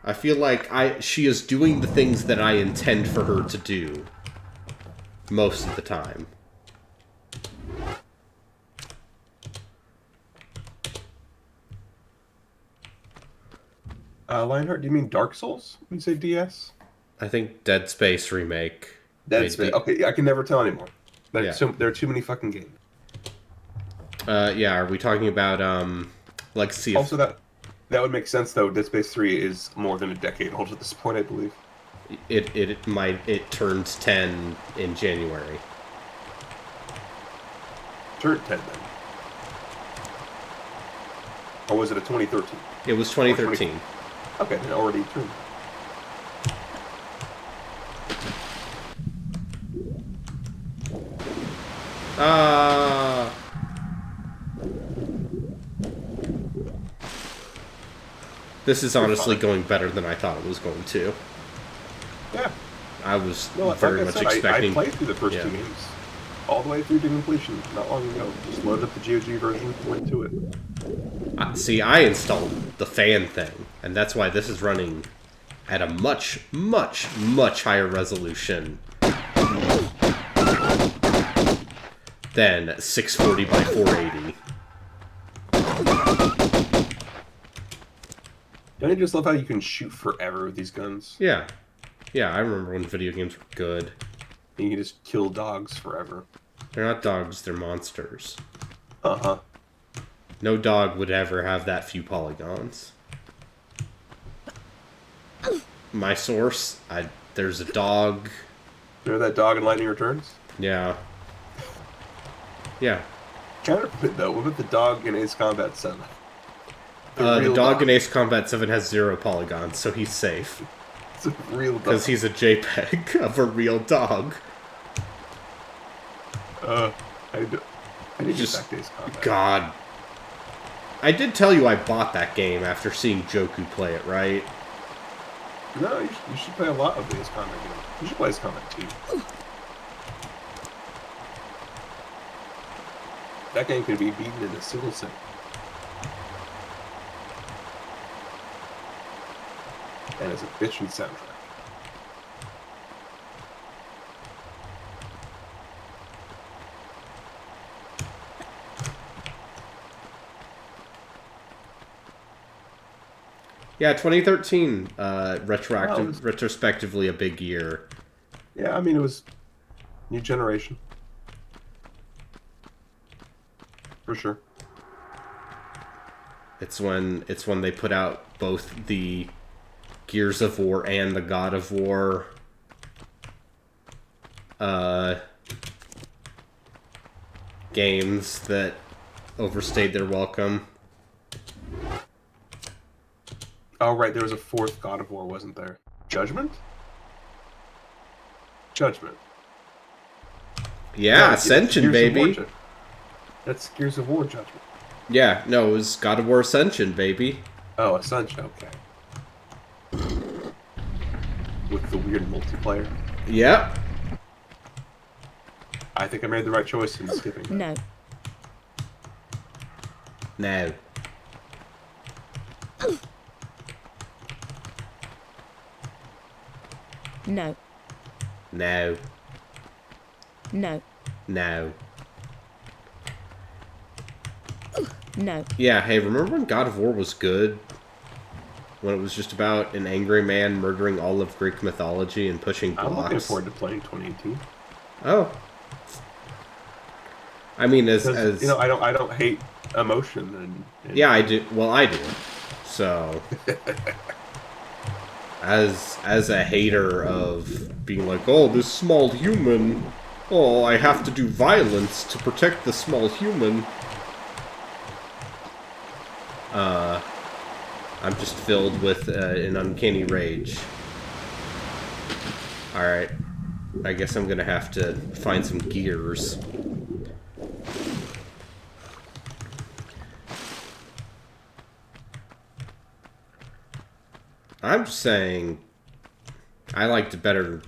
I feel like she is doing the things that I intend for her to do most of the time. Lionheart, do you mean Dark Souls when you say DS? I think Dead Space remake. That's maybe. okay. I can never tell anymore. Yeah. There are too many fucking games. Yeah, are we talking about Legacy of... Also, that That would make sense, though. Dead Space 3 is more than a decade old at this point, I believe. It turns 10 in January. Turned 10 then. Or was it a 2013? It was 2013. Okay, then already turned. This is honestly going better than I thought it was going to. Yeah. I was No, like very I much said, expecting. I played through the first yeah. two games. All the way through to completion not long ago. Just loaded up the GOG version, went to it. See, I installed the fan thing, and that's why this is running at a much, much, much higher resolution than 640 by 480. Don't you just love how you can shoot forever with these guns? Yeah. Yeah, I remember when video games were good. And you can just kill dogs forever. They're not dogs, they're monsters. Uh-huh. No dog would ever have that few polygons. My source, there's a dog. Remember that dog in Lightning Returns? Yeah. Yeah. Counterfeit, though. What about the dog in Ace Combat 7? The dog in Ace Combat 7 has 0 polygons, so he's safe. It's a real dog. Because he's a JPEG of a real dog. I did Just- get back to Ace Combat. God. I did tell you I bought that game after seeing Joku play it, right? No, you should play a lot of the Ace Combat games. You should play Ace Combat 2. That game can be beaten in a single set. And it's a bitchin' soundtrack. Yeah, 2013, Oh, retrospectively a big year. Yeah, I mean, it was new generation. For sure. It's when they put out both the Gears of War and the God of War games that overstayed their welcome. Oh, right, there was a fourth God of War, wasn't there? Judgment? Judgment. Yeah, that's Ascension, Gears of War baby. That's Gears of War Judgment. Yeah, no, it was God of War Ascension, baby. Oh, Ascension, okay. With the weird multiplayer. Yep. I think I made the right choice in skipping that. No. No. No. No. No. No. No. Yeah, hey, remember when God of War was good? When it was just about an angry man murdering all of Greek mythology and pushing blocks? I'm looking forward to playing 2018. Oh. I mean, as You know, I don't hate emotion and yeah, I do. Well, I do. So, as a hater of being like, oh, this small human, oh, I have to do violence to protect the small human. I'm just filled with an uncanny rage. Alright. I guess I'm gonna have to find some gears. I'm saying I liked it better.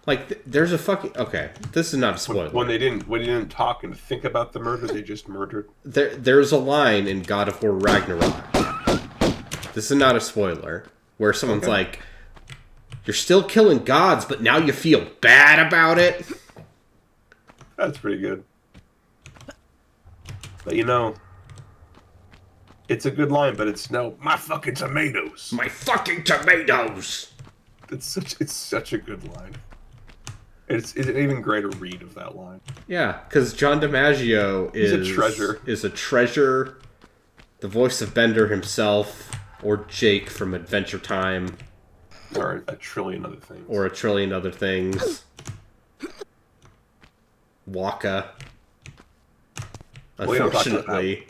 Like, there's a fucking... Okay, this is not a spoiler. when they didn't talk and think about the murder, they just murdered. There's a line in God of War Ragnarok. This is not a spoiler. Where someone's like, you're still killing gods, but now you feel bad about it? That's pretty good. But you know, it's a good line, but it's no, my fucking tomatoes. My fucking tomatoes! It's such a good line. It's an even greater read of that line. Yeah, because John DiMaggio He's a treasure. is a treasure The voice of Bender himself, or Jake from Adventure Time, Or a trillion other things. or a trillion other things. Waka. Well, you don't talk about Unfortunately.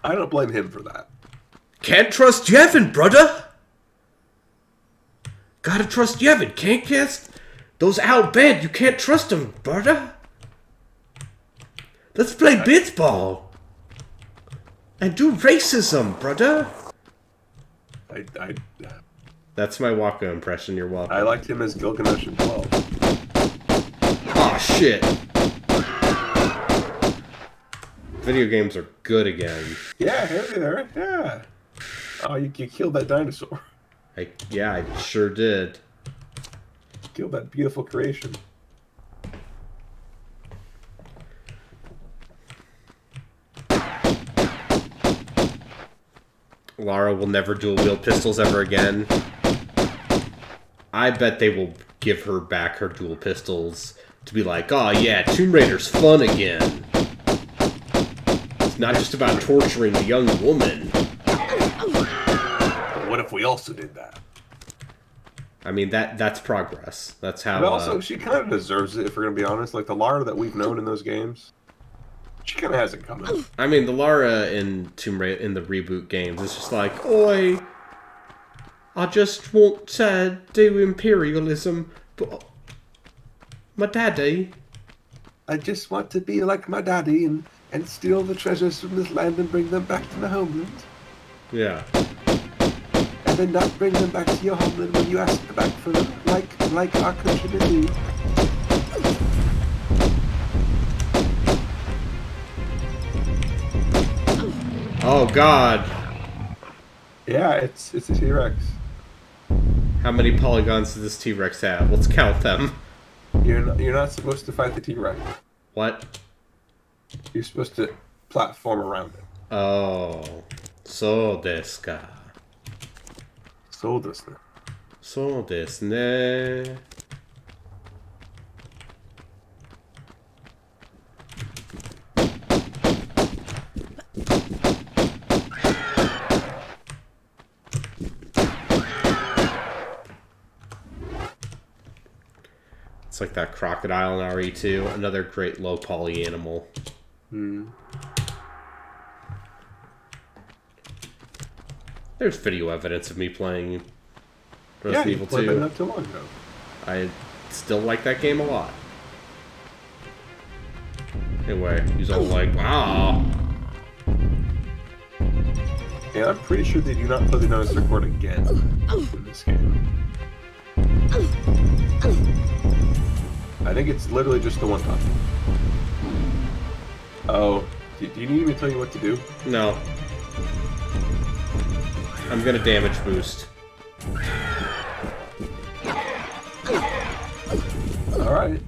I don't blame him for that. Can't trust Yevon, brother. Gotta trust Yevon. Can't cast those out bad. You can't trust them, brother. Let's play blitzball and do racism, brother. I That's my Waka impression, you're welcome. I liked him as Gilgamesh as well. Aw, shit. Video games are good again. Yeah, hey there. Yeah. Oh, you killed that dinosaur. Yeah, I sure did. Killed that beautiful creation. Lara will never dual-wield pistols ever again. I bet they will give her back her dual pistols to be like, oh yeah, Tomb Raider's fun again. It's not just about torturing a young woman. But what if we also did that? I mean, that's progress. That's how... But also, she kind of deserves it, if we're going to be honest. Like, the Lara that we've known in those games, she kind of has it coming. I mean, the Lara in Tomb Raider, in the reboot games, is just like, oi, I just want to do imperialism, but my daddy... I just want to be like my daddy and steal the treasures from this land and bring them back to my homeland. Yeah. And then not bring them back to your homeland when you ask back for them, like our countrymen do. Oh, God. Yeah, it's a T-Rex. How many polygons does this T-Rex have? Let's count them. You're not supposed to fight the T-Rex. What? You're supposed to platform around it. Oh. So desu ka. So this thing. So desu ne. It's like that crocodile in RE2, another great low poly animal. There's video evidence of me playing Resident Evil played that 2. not too long ago. I still like that game a lot. Anyway, he's all like, wow. Yeah, I'm pretty sure they do not play the dinosaur chord again in this game. I think it's literally just the one time. Oh, do you need me to tell you what to do? No. I'm gonna damage boost. Alright.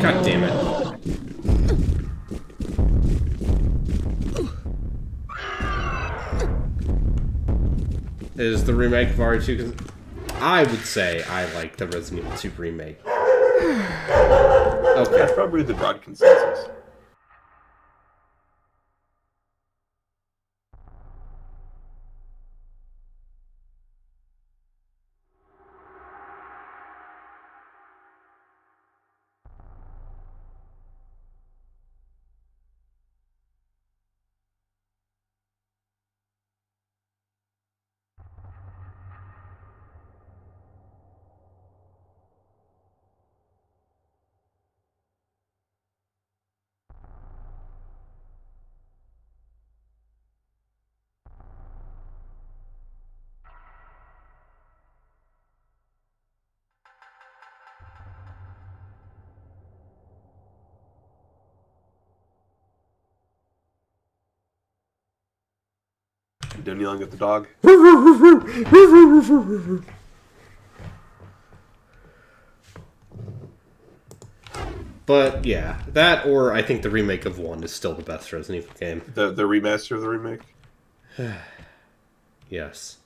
God damn it. Is the remake of RE2... I would say I like the Resident Evil 2 remake. Okay. That's probably the broad consensus. Done yelling at the dog. But, yeah. That, or I think the remake of 1 is still the best Resident Evil game. The remaster of the remake? Yes.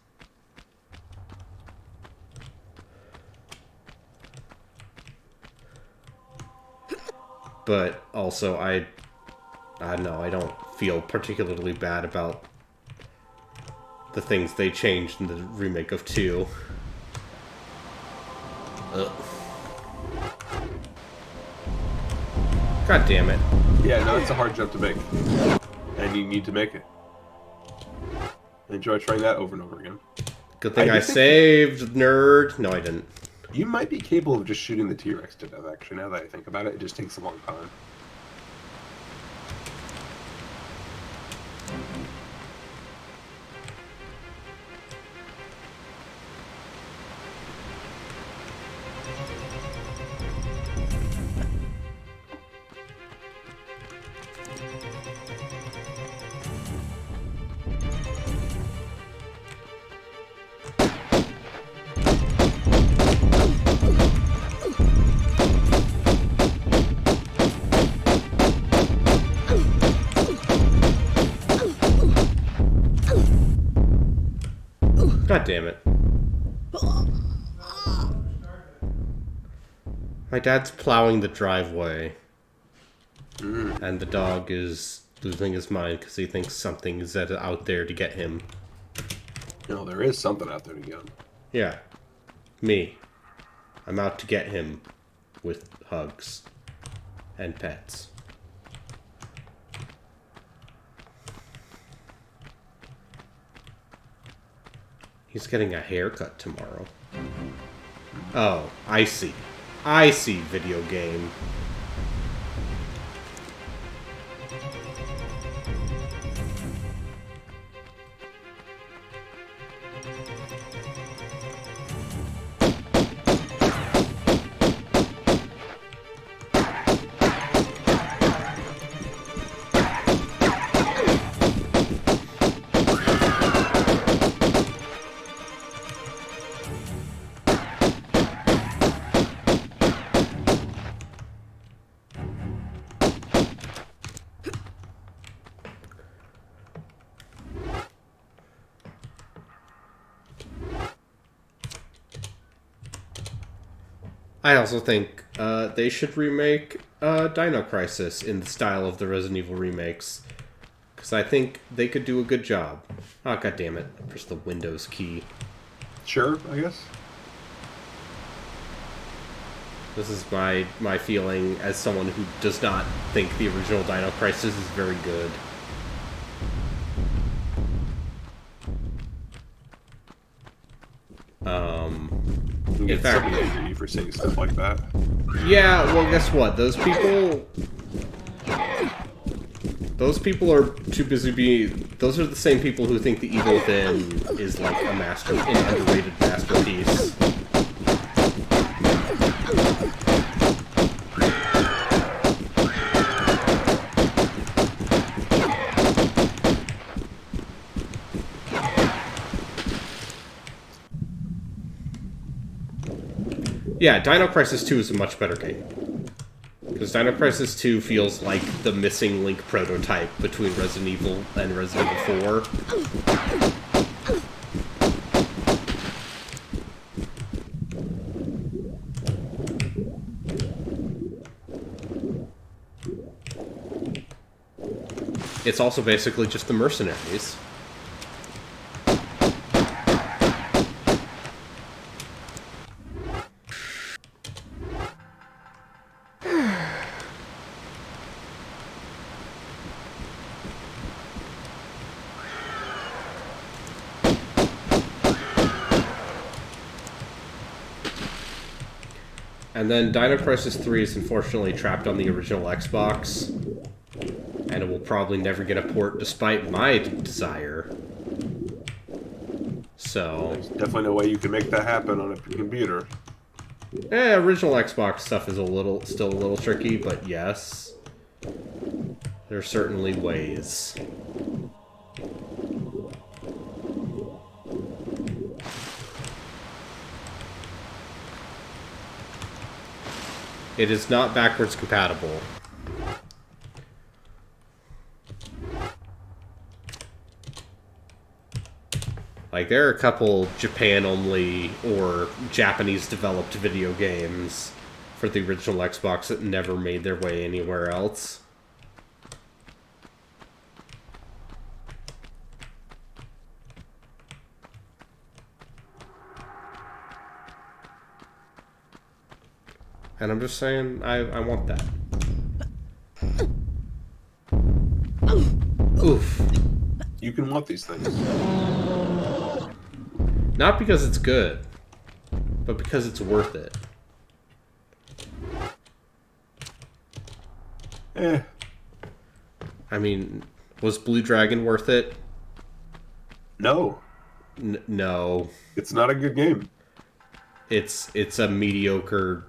but also I don't know, I don't feel particularly bad about the things they changed in the remake of 2. Ugh. God damn it. Yeah, no, it's a hard jump to make. And you need to make it. Enjoy trying that over and over again. Good thing I I think- saved, nerd. No, I didn't. You might be capable of just shooting the T-Rex to death, actually, now that I think about it. It just takes a long time. God damn it. My dad's plowing the driveway. And the dog is losing his mind because he thinks something is out there to get him. No, there is something out there to get him. Yeah. Me. I'm out to get him with hugs and pets. He's getting a haircut tomorrow. Oh, I see. I see, video game. I also think they should remake Dino Crisis in the style of the Resident Evil remakes. Because I think they could do a good job. Oh, god damn it. I pressed the Windows key. Sure, I guess. This is my feeling as someone who does not think the original Dino Crisis is very good. You In get fact- somebody angry at you for saying stuff like that. Yeah, well, guess what? Those people are too busy those are the same people who think The Evil Within is like an underrated masterpiece. Yeah, Dino Crisis 2 is a much better game. Because Dino Crisis 2 feels like the missing link prototype between Resident Evil and Resident Evil 4. It's also basically just the mercenaries. And then Dino Crisis 3 is unfortunately trapped on the original Xbox. And it will probably never get a port despite my desire. So... There's definitely no way you can make that happen on a computer. original Xbox stuff is still a little tricky, but yes. There are certainly ways. It is not backwards compatible. Like, there are a couple Japan-only or Japanese-developed video games for the original Xbox that never made their way anywhere else. And I'm just saying, I want that. Oof. You can want these things. Not because it's good, but because it's worth it. Eh. I mean, was Blue Dragon worth it? No. No. It's not a good game. It's a mediocre,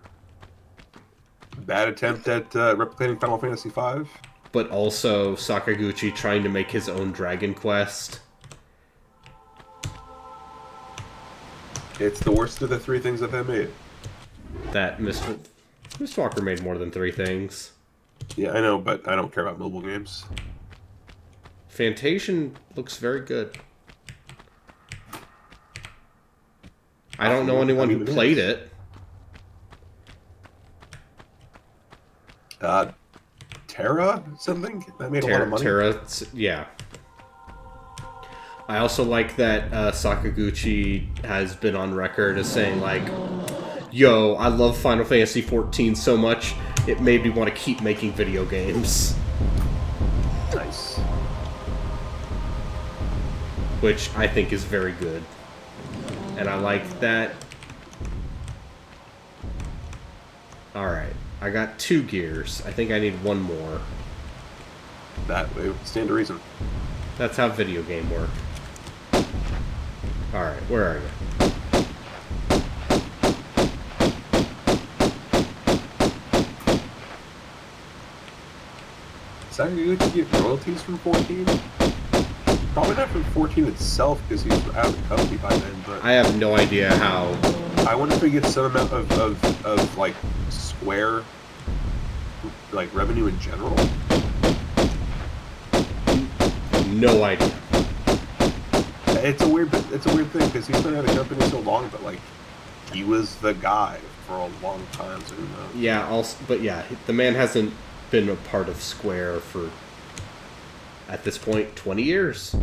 Bad attempt at replicating Final Fantasy V. but also Sakaguchi trying to make his own Dragon Quest. It's the worst of the 3 things that they made. That Mistwalker made more than 3 things. Yeah, I know, but I don't care about mobile games. Fantation looks very good. I don't know anyone who played it. Terra something? That made a lot of money. Terra, yeah. I also like that Sakaguchi has been on record as saying, like, yo, I love Final Fantasy XIV so much, it made me want to keep making video games. Nice. Which I think is very good. And I like that. Alright, I got 2 gears. I think I need 1 more. That way would stand to reason. That's how video game work. Alright, where are you? Sakaguchi get royalties from 14? Probably not from 14 itself, because he's out of the company by then, but I have no idea how. I wonder if he gets some amount of like, Square, like, revenue in general. No idea. It's a weird thing, because he's been at a company so long, but, like, he was the guy for a long time, so who knows? Yeah, also, but yeah, the man hasn't been a part of Square for, at this point, 20 years.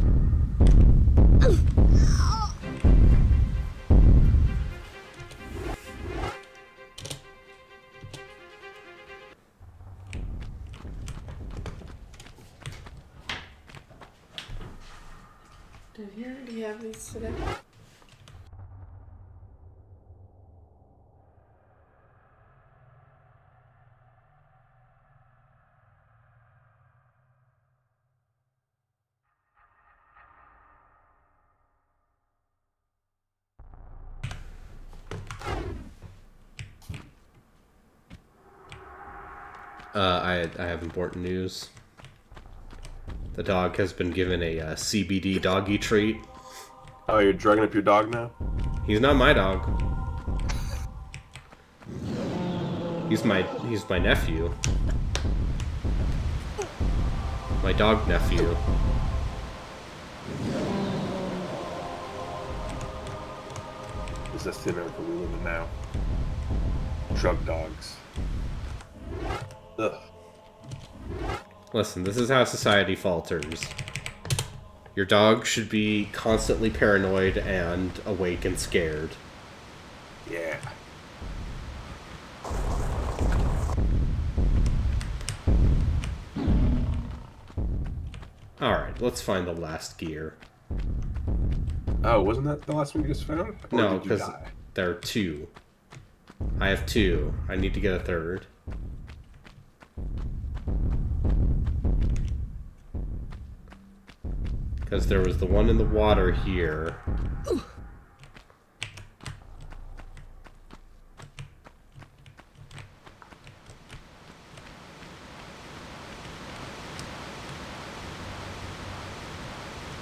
Did you already have these today? I have important news. The dog has been given a CBD doggy treat. Oh, you're drugging up your dog now? He's not my dog. He's my nephew. My dog nephew. Is this the America we live in now? Drug dogs. Ugh. Listen, this is how society falters. Your dog should be constantly paranoid and awake and scared. Yeah. Alright, let's find the last gear. Oh, wasn't that the last one you just found? Or No, did you because die? there are 2. I have 2. I need to get a 3rd. Because there was the one in the water here.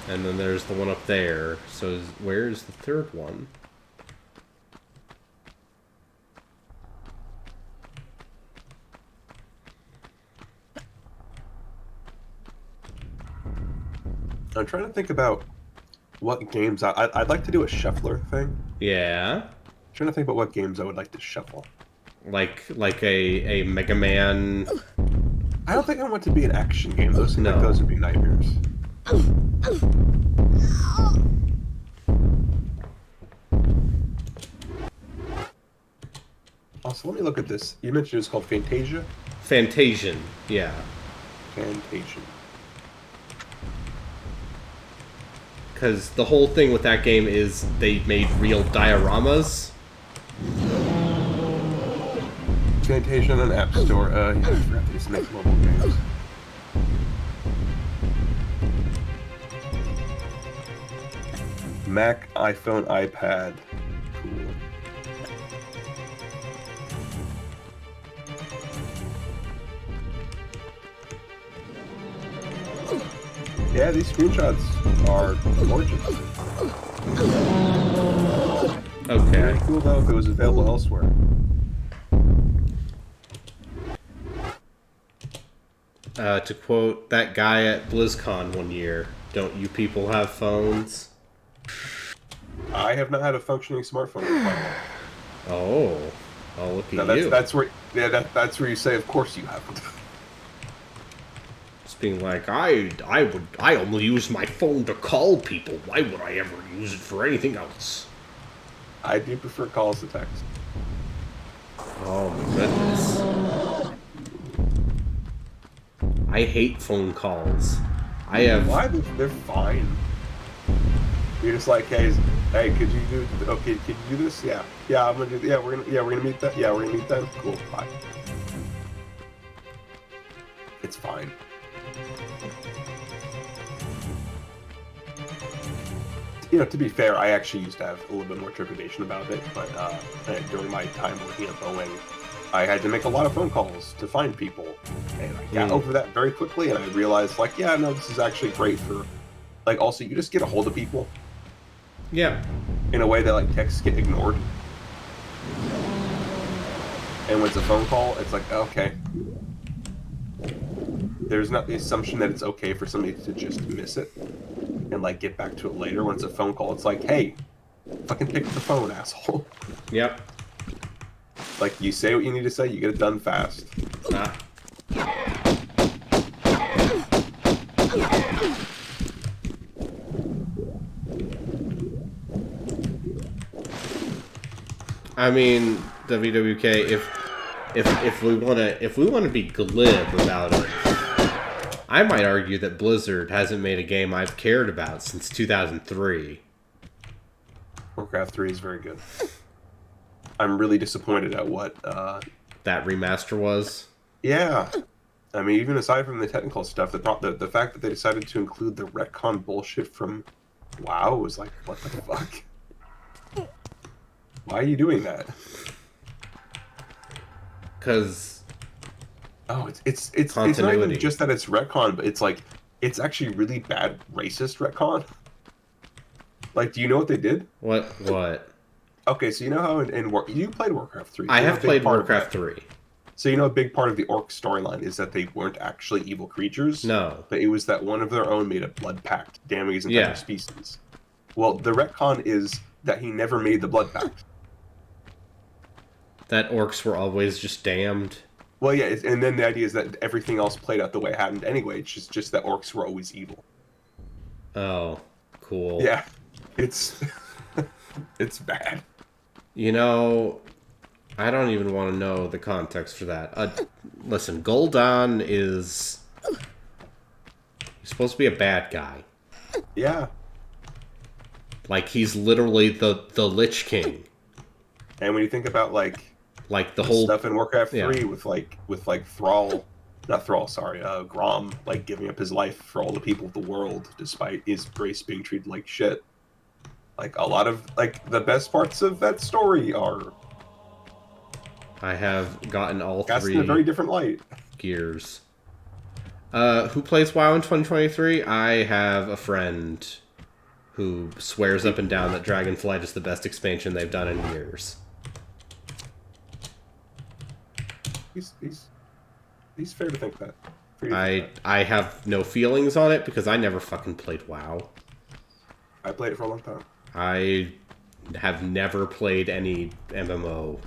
And then there's the one up there. So where's the 3rd one? I'm trying to think about what games I'd like to do a shuffler thing. Yeah. I'm trying to think about what games I would like to shuffle. Like a Mega Man. I don't think I want it to be an action game. Those No. like those would be nightmares. Also, let me look at this. You mentioned it's called Fantasia? Fantasian, yeah. Fantasia. Because the whole thing with that game is they made real dioramas. Fantasia on an App Store. Yeah, I forgot they used to make mobile games. Mac, iPhone, iPad. Cool. Yeah, these screenshots are gorgeous. Okay. Very cool though if it was available elsewhere. To quote that guy at BlizzCon one year, "Don't you people have phones?" I have not had a functioning smartphone in quite a while. Oh, look Now at you. that's where that's where you say, of course you haven't. Just being like, I only use my phone to call people. Why would I ever use it for anything else? I do prefer calls to text. Oh my goodness. I hate phone calls. I have. Why? They're fine. You're just like, hey, could you do? Okay, could you do this? Yeah, I'm gonna do. Yeah, we're gonna meet that. Yeah, we're gonna meet then. Cool. Bye. It's fine. You know, to be fair, I actually used to have a little bit more trepidation about it, but during my time working at Boeing, I had to make a lot of phone calls to find people, and I got over that very quickly, and I realized, like, yeah, no, this is actually great for, like, also, you just get a hold of people Yeah. in a way that, like, texts get ignored. And when it's a phone call, it's like, okay. There's not the assumption that it's okay for somebody to just miss it and, like, get back to it later. When it's a phone call, it's like, hey, fucking pick up the phone, asshole. Yep. Like, you say what you need to say, you get it done fast. Ah. I mean, WWK, if we wanna be glib about it, I might argue that Blizzard hasn't made a game I've cared about since 2003. Warcraft 3 is very good. I'm really disappointed at what, That remaster was. yeah. I mean, even aside from the technical stuff, the fact that they decided to include the retcon bullshit from WoW was like, what the fuck? Why are you doing that? Because Oh, it's not even Continuity. just that it's retcon, but it's like it's actually really bad racist retcon. Like, do you know what they did? what? Okay, so you know how you played Warcraft 3. I You know have a big played part of Warcraft that. 3. So you know a big part of the orc storyline is that they weren't actually evil creatures. No. But it was that one of their own made a blood pact, damning his entire Yeah. species. Well, the retcon is that he never made the blood pact. That orcs were always just damned. Well, yeah, and then the idea is that everything else played out the way it happened anyway. It's just that orcs were always evil. Oh, cool. Yeah, it's it's bad. You know, I don't even want to know the context for that. Listen, Gul'dan is... He's supposed to be a bad guy. Yeah, Like, he's literally the Lich King. and when you think about like Like, the whole... stuff in Warcraft 3 yeah. with Grom, like giving up his life for all the people of the world despite his race being treated like shit. Like, a lot of, like, the best parts of that story are I have gotten all cast in three a very different light. gears. Who plays WoW in 2023? I have a friend who swears up and down that Dragonflight is the best expansion they've done in years. He's fair to think that. Fair to think that. I have no feelings on it because I never fucking played WoW. I played it for a long time. I have never played any MMO.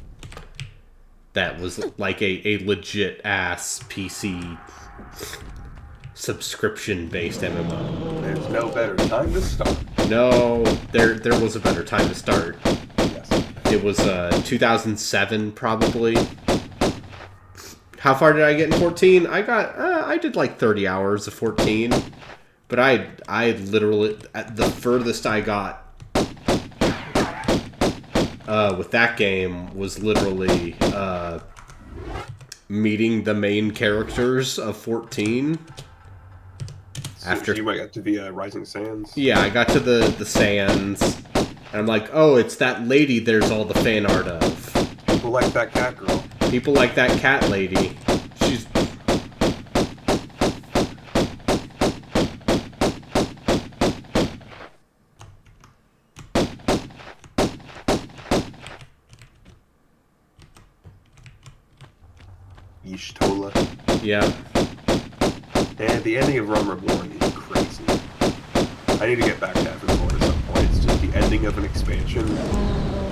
that was like a legit ass PC subscription based MMO. There's no better time to start. No, there was a better time to start. Yes. It was 2007 probably. How far did I get in 14? I did like 30 hours of 14, but I literally the furthest I got with that game was literally meeting the main characters of 14. After you might get to the Rising Sands. Yeah, I got to the sands, and I'm like, oh, it's that lady there's all the fan art of. People like that cat girl. People like that cat lady. She's... Y'shtola. Yeah. And the ending of Realm Reborn is crazy. I need to get back to Evermore at some point. It's just the ending of an expansion.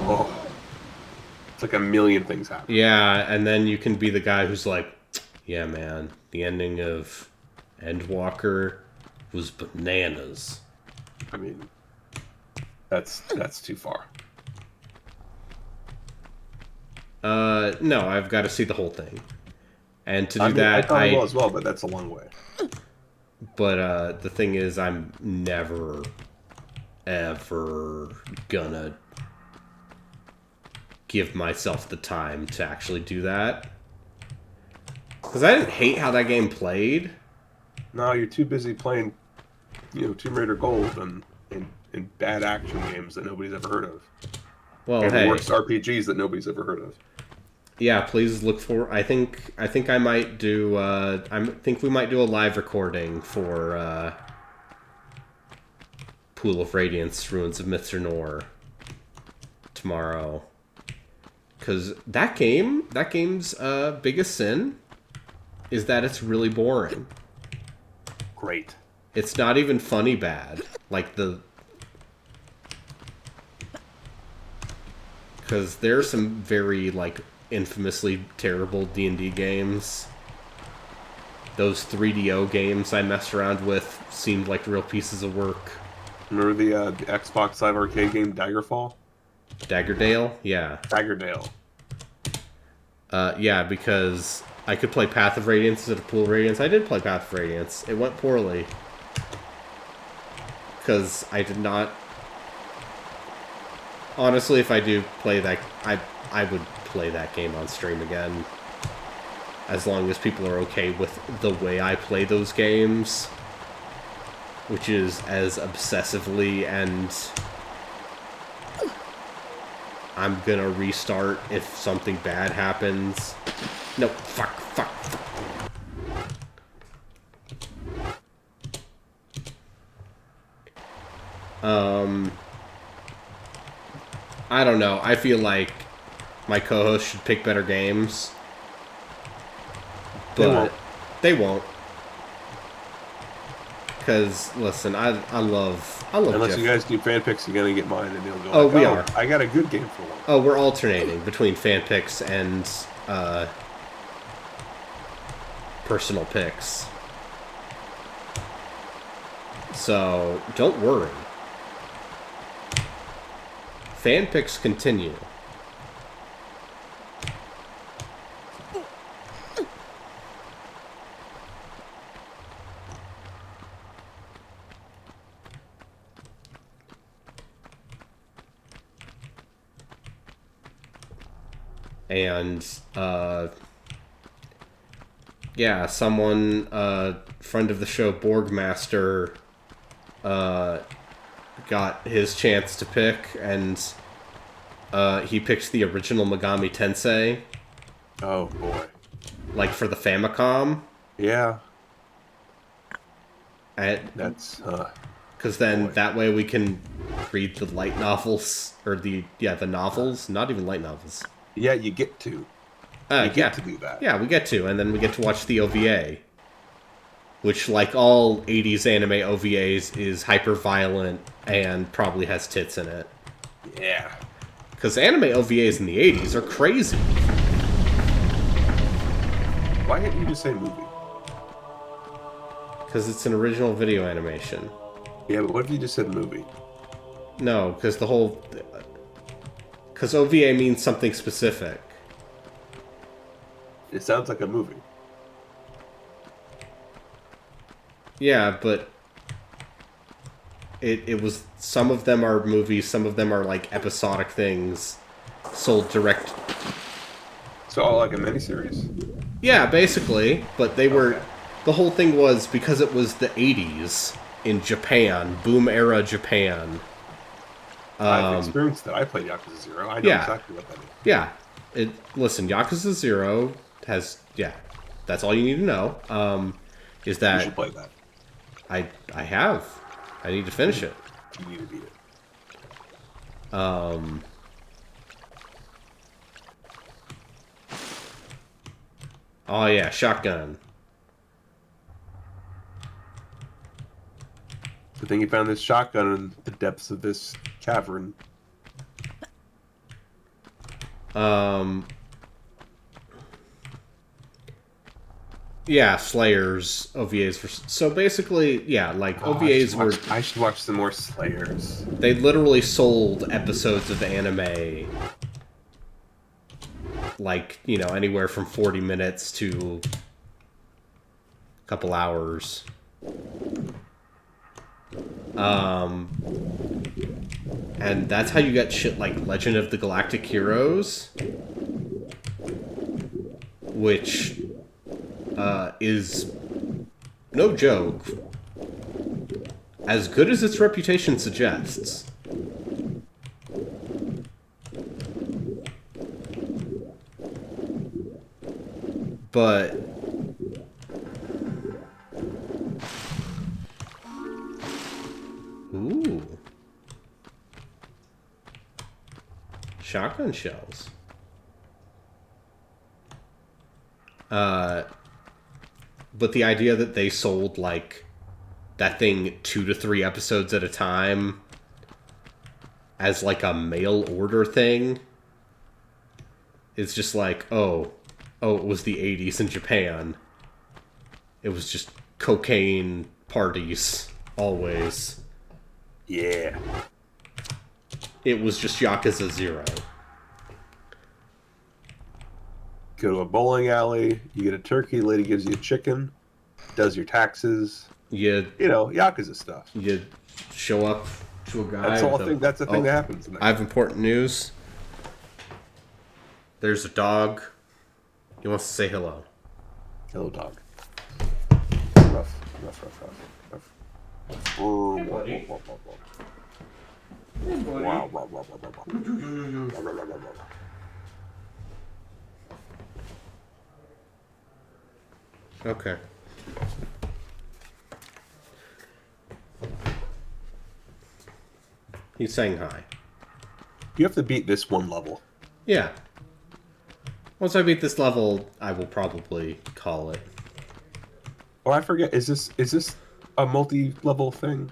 Oh. It's like a million things happen. Yeah, and then you can be the guy who's like, yeah, man, the ending of Endwalker was bananas. I mean, that's too far. No, I've got to see the whole thing. And to do I that, thought it will as well, but that's a long way. But the thing is, I'm never, ever gonna give myself the time to actually do that. Because I didn't hate how that game played. No, you're too busy playing, Tomb Raider Gold and bad action games that nobody's ever heard of. Well, And hey, worse RPGs that nobody's ever heard of. yeah, please look for. I think I might do. I think we might do a live recording for Pool of Radiance, Ruins of Mithril tomorrow. Because that game's biggest sin is that it's really boring. Great. It's not even funny bad. Because there are some very, infamously terrible D&D games. Those 3DO games I messed around with seemed like real pieces of work. Remember the Xbox Live Arcade game Daggerfall? Daggerdale? Yeah. Daggerdale. Yeah, because I could play Path of Radiance instead of Pool of Radiance. I did play Path of Radiance. It went poorly. Because I did not... Honestly, if I do play that... I would play that game on stream again. As long as people are okay with the way I play those games. Which is as obsessively and... I'm gonna restart if something bad happens. No, fuck. I don't know. I feel like my co-host should pick better games. But they won't. Because, listen, I love Unless Jeff. you guys do fan picks, you're going to get mine, and they'll go, Oh, we are. I got a good game for one. Oh, we're alternating between fan picks and personal picks. So, don't worry. Fan picks continue. And, yeah, someone, friend of the show, Borgmaster, got his chance to pick, and, he picked the original Megami Tensei. Oh, boy. Like, for the Famicom. Yeah. That's, because then, that way we can read the light novels, or the novels, not even light novels. Yeah, you get to. You get to do that. Yeah, we get to, and then we get to watch the OVA. Which, like all 80s anime OVAs, is hyper-violent and probably has tits in it. Yeah. Because anime OVAs in the 80s are crazy. Why can't you just say movie? Because it's an original video animation. Yeah, but what if you just said movie? No, because the whole... Because OVA means something specific. It sounds like a movie. Yeah, but... It was... Some of them are movies, some of them are, like, episodic things sold direct... So, like a miniseries? Yeah, basically. But they were... Okay. The whole thing was because it was the 80s in Japan. Boom era Japan. I've experienced that. I played Yakuza 0. I know yeah. exactly what that is. Yeah. Listen, Yakuza 0 has... Yeah. That's all you need to know. Is that... You should play that. I have. I need to finish it. You need to beat it. Oh yeah, shotgun. Good thing you found this shotgun in the depths of this cavern. Yeah, Slayers, OVAs for... So basically, yeah, like, OVAs were... I should watch some more Slayers. They literally sold episodes of anime, like, you know, anywhere from 40 minutes to a couple hours. And that's how you get shit like Legend of the Galactic Heroes, which is no joke as good as its reputation suggests. But ooh, shotgun shells. But the idea that they sold, like, that thing 2 to 3 episodes at a time as, like, a mail order thing is just like, oh, it was the 80s in Japan. It was just cocaine parties, always. Yeah. It was just Yakuza 0. Go to a bowling alley, you get a turkey, the lady gives you a chicken, does your taxes. You know, Yakuza stuff. You show up to a guy. That's the thing that happens. I have important news. There's a dog. He wants to say hello. Hello, dog. Ruff. Hey, buddy. Wow. Okay. He's saying hi. You have to beat this one level. Yeah. Once I beat this level, I will probably call it. Oh, I forget. Is this a multi-level thing?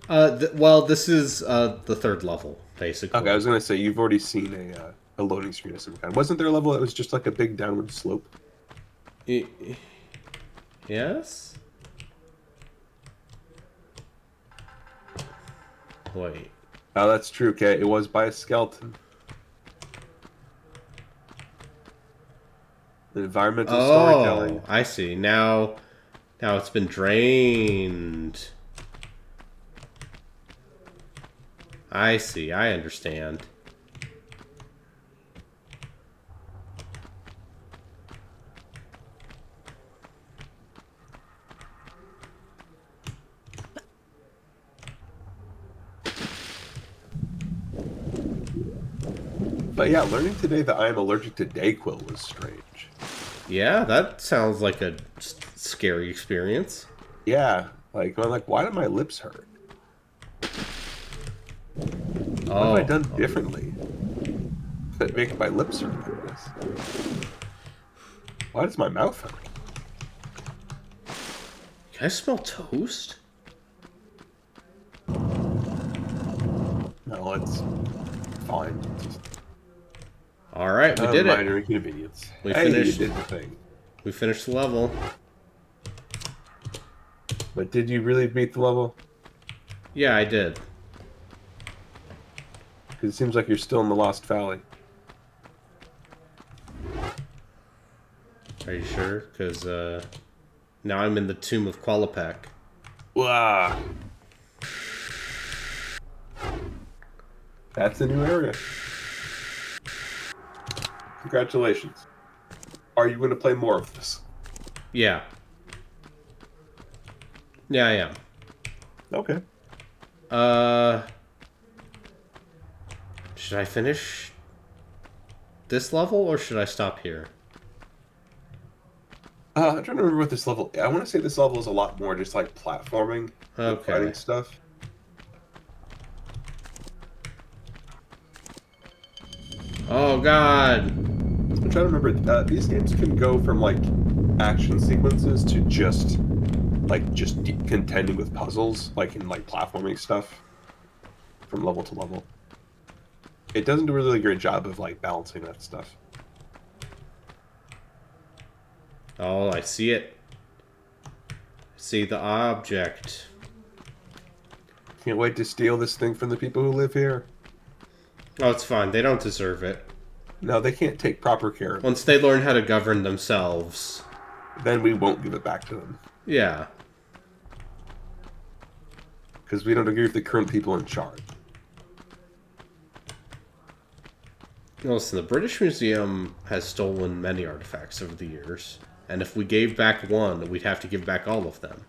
Well, this is the third level, basically. Okay, I was gonna say you've already seen a loading screen of some kind. Wasn't there a level that was just like a big downward slope? Yes? Wait. Oh, that's true, okay. It was by a skeleton. The environmental storytelling. Oh, I see. Now it's been drained. I see. I understand. But yeah, learning today that I am allergic to Dayquil was strange. Yeah, that sounds like a scary experience. Yeah, like I'm like, why do my lips hurt? What have I done differently that make my lips hurt like this? Why does my mouth hurt? Can I smell toast? No, it's fine. Just All right, we did it. Minor inconvenience. We Hey, finished. you did the thing. We finished the level. But did you really beat the level? Yeah, I did. Because it seems like you're still in the Lost Valley. Are you sure? Because now I'm in the Tomb of Qualopec. Wow. That's a new area. Congratulations. Are you going to play more of this? Yeah. Yeah, I am. Okay. Should I finish this level or should I stop here? I'm trying to remember what this level... I want to say this level is a lot more just like platforming and Okay. fighting stuff. Oh god. I'm trying to remember. These games can go from like action sequences to just contending with puzzles, like in like platforming stuff from level to level. It doesn't do a really great job of like balancing that stuff. Oh, I see it. See the object. Can't wait to steal this thing from the people who live here. Oh, it's fine. They don't deserve it. No, they can't take proper care of it. Once they learn how to govern themselves. Then we won't give it back to them. Yeah. Because we don't agree with the current people in charge. Listen, the British Museum has stolen many artifacts over the years. And if we gave back one, we'd have to give back all of them.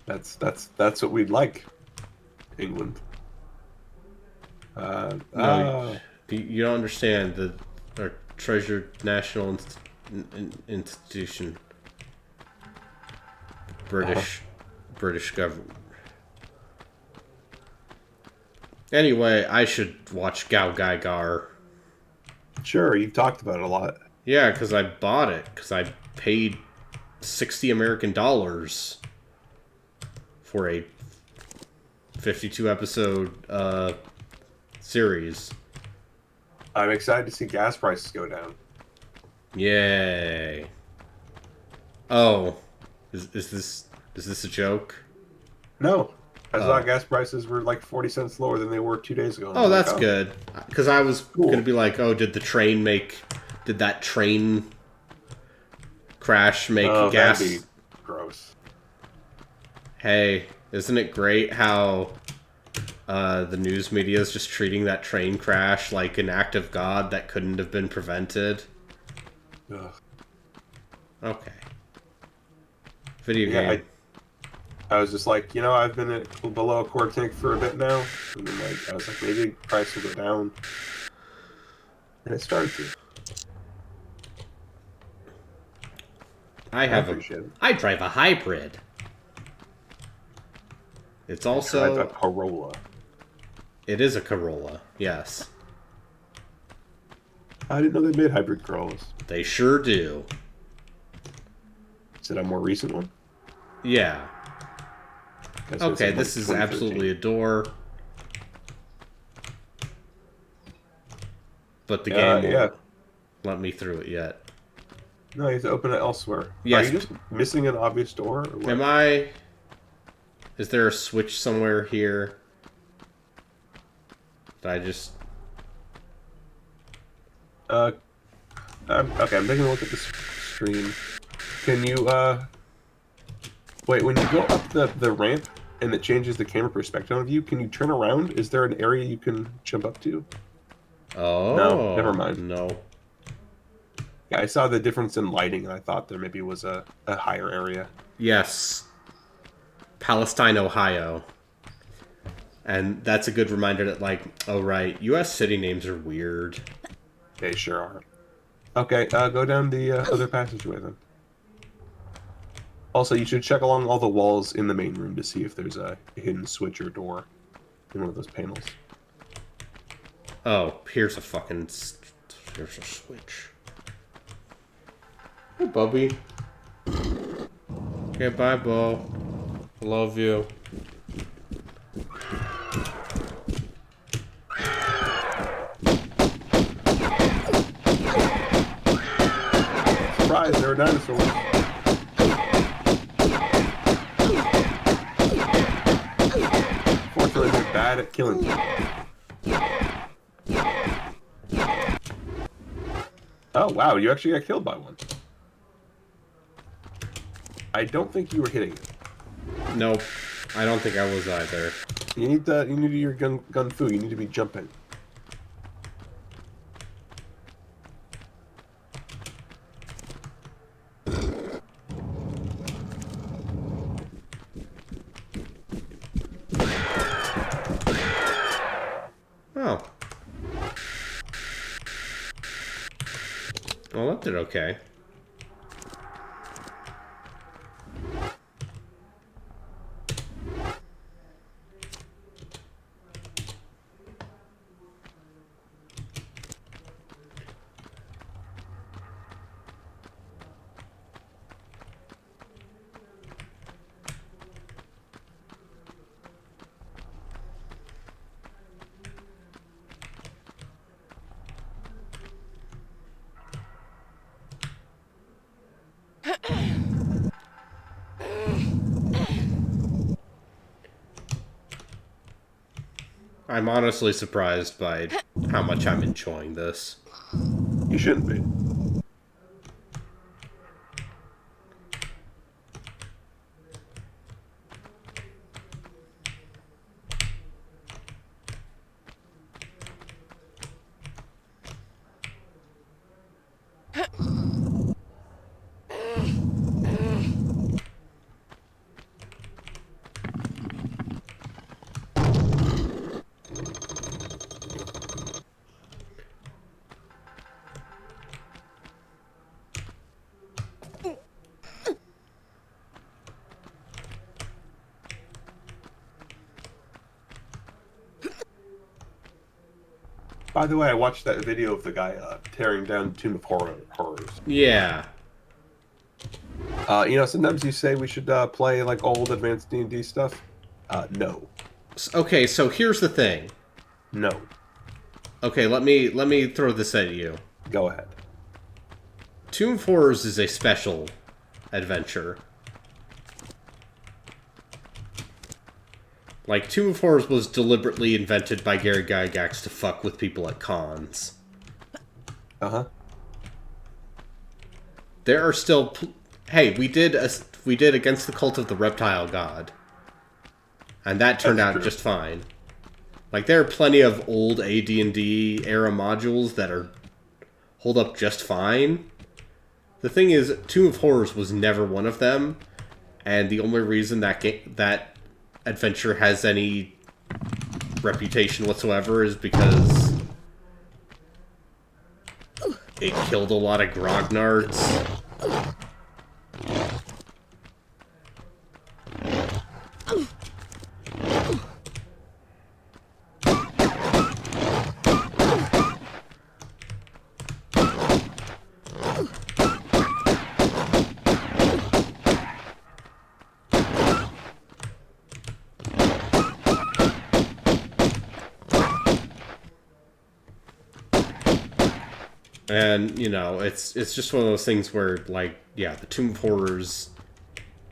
That's what we'd like, England. No, you don't understand. Our treasured national institution. British government. Anyway, I should watch Gao Gai Gar. Sure, you've talked about it a lot. Yeah, because I bought it. Because I paid $60 American for a 52 episode series. I'm excited to see gas prices go down. Yay! Oh, is this a joke? No, I thought gas prices were like 40 cents lower than they were 2 days ago. Oh, that's good. Because I was gonna be like, oh, did that train crash make gas? That'd be gross. Hey, isn't it great how the news media is just treating that train crash like an act of God that couldn't have been prevented? Ugh. Okay. Video game. I was just like, I've been below a core tank for a bit now, and then I was like, maybe price will go down, and it started to. I drive a hybrid. It's also a Corolla. It is a Corolla, yes. I didn't know they made hybrid Corollas. They sure do. Is it a more recent one? Yeah. Okay, this is 2013. absolutely a door. But the game won't let me through it yet. No, you have to open it elsewhere. Yes. Are you just missing an obvious door? Or what? Am I... Is there a switch somewhere here? Did I just... Okay, I'm taking a look at the stream. Can you, Wait, when you go up the ramp and it changes the camera perspective of you, can you turn around? Is there an area you can jump up to? Oh. No, never mind. No. Yeah, I saw the difference in lighting, and I thought there maybe was a higher area. Yes. Palestine, Ohio. And that's a good reminder that, like, oh, right, U.S. city names are weird. They sure are. Okay, go down the other passageway, then. Also, you should check along all the walls in the main room to see if there's a hidden switch or door in one of those panels. Oh, here's a switch. Hey, Bubby. Okay, bye, Bo. Love you. Surprise, there are dinosaurs. bad at killing people. Oh, wow, you actually got killed by one. I don't think you were hitting it. Nope. I don't think I was either. You need to do your gun fu. You need to be jumping. Oh. Well, that did okay. I'm honestly surprised by how much I'm enjoying this. You shouldn't be. By the way, I watched that video of the guy tearing down Tomb of Horrors. Yeah. You know, sometimes you say we should play like old advanced D&D stuff. No. Okay, so here's the thing. No. Okay, let me throw this at you. Go ahead. Tomb of Horrors is a special adventure. Like, Tomb of Horrors was deliberately invented by Gary Gygax to fuck with people at cons. Uh-huh. There are still... Hey, we did Against the Cult of the Reptile God. And that turned out just fine. Like, there are plenty of old AD&D era modules that hold up just fine. The thing is, Tomb of Horrors was never one of them, and the only reason that adventure has any reputation whatsoever is because it killed a lot of grognards. And, you know, it's just one of those things where, like, yeah, the Tomb of Horrors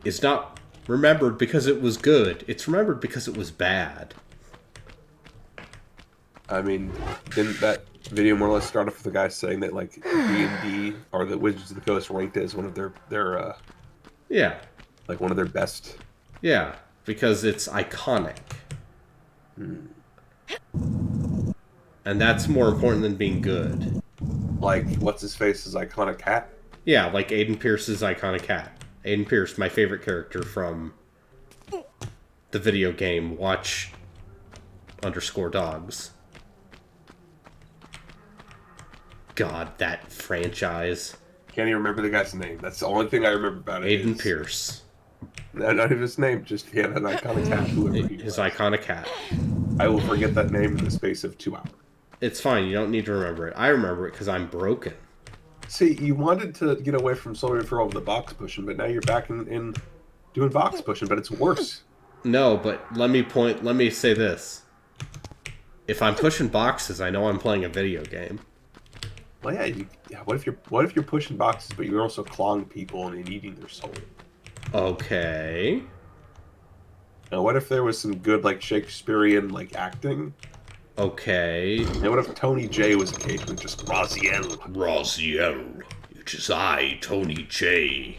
is not remembered because it was good. It's remembered because it was bad. I mean, didn't that video more or less start off with the guy saying that, like, D&D or the Wizards of the Coast ranked it as one of their Yeah. like, one of their best? Yeah, because it's iconic. And that's more important than being good. Like, what's-his-face's iconic hat? Yeah, like Aiden Pierce's iconic hat. Aiden Pierce, my favorite character from the video game Watch_Dogs. God, that franchise. Can't even remember the guy's name. That's the only thing I remember about it. Aiden Pierce. Not even his name, just he had an iconic hat, whoever he His was. iconic hat. I will forget that name in the space of 2 hours. It's fine, you don't need to remember it. I remember it because I'm broken. See, you wanted to get away from Soldier for all the box pushing, but now you're back in doing box pushing, but it's worse. No, but let me say this. If I'm pushing boxes, I know I'm playing a video game. Well, yeah. What if you're pushing boxes, but you're also clawing people and eating their soul? Okay. Now, what if there was some good, like, Shakespearean, like, acting? Okay. And what if Tony J was occasionally just Raziel? Raziel, it is I, Tony J.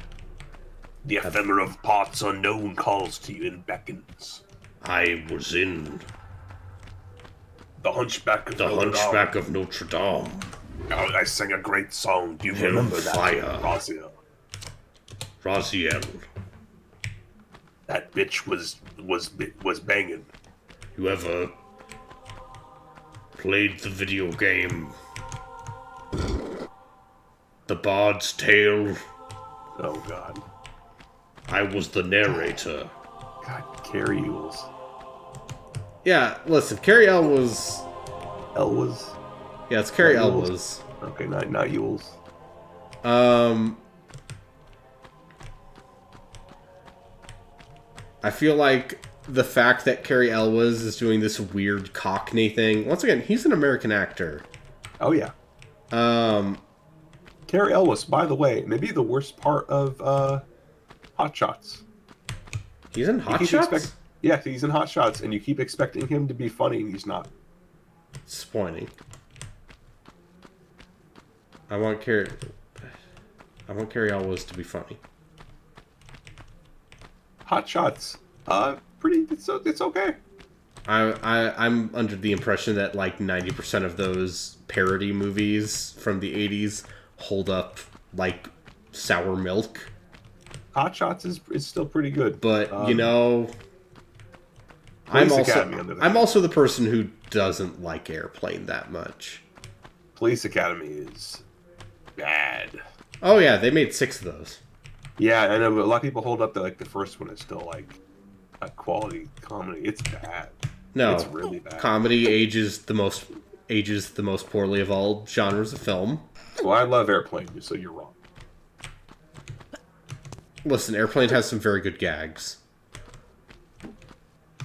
The ephemera of parts unknown calls to you and beckons. I was in The Hunchback of the Notre Dame. Hunchback of Notre Dame. I sang a great song. Do you Hellfire. remember that, Raziel? Raziel, That bitch was banging. you ever played the video game The Bard's Tale? Oh God. I was the narrator. God, Carrie Ewells. Yeah, listen, Carrie Elwes. Elwes. Yeah, it's Carrie Not Ewells. Elwes. Okay, not Ewells. I feel like the fact that Carrie Elwes is doing this weird Cockney thing. Once again, he's an American actor. Oh yeah. Carrie Elwes, by the way, maybe the worst part of Hot Shots. He's in You Hot keep Shots? Yeah, he's in Hot Shots, and you keep expecting him to be funny, and he's not. Disappointing. I want Carrie Elwes to be funny. Hot Shots, pretty. It's okay. I'm under the impression that like 90% of those parody movies from the 80s hold up like sour milk. Hot Shots is still pretty good, But you know, Police Academy, on the other I'm hand. also the person who doesn't like Airplane that much. Police Academy is bad. Oh yeah, they made 6 of those. Yeah, I know, but a lot of people hold up that like the first one is still like a quality comedy. It's bad. No, It's really bad. comedy ages the most poorly of all genres of film. Well, I love Airplane, so you're wrong. Listen, Airplane has some very good gags.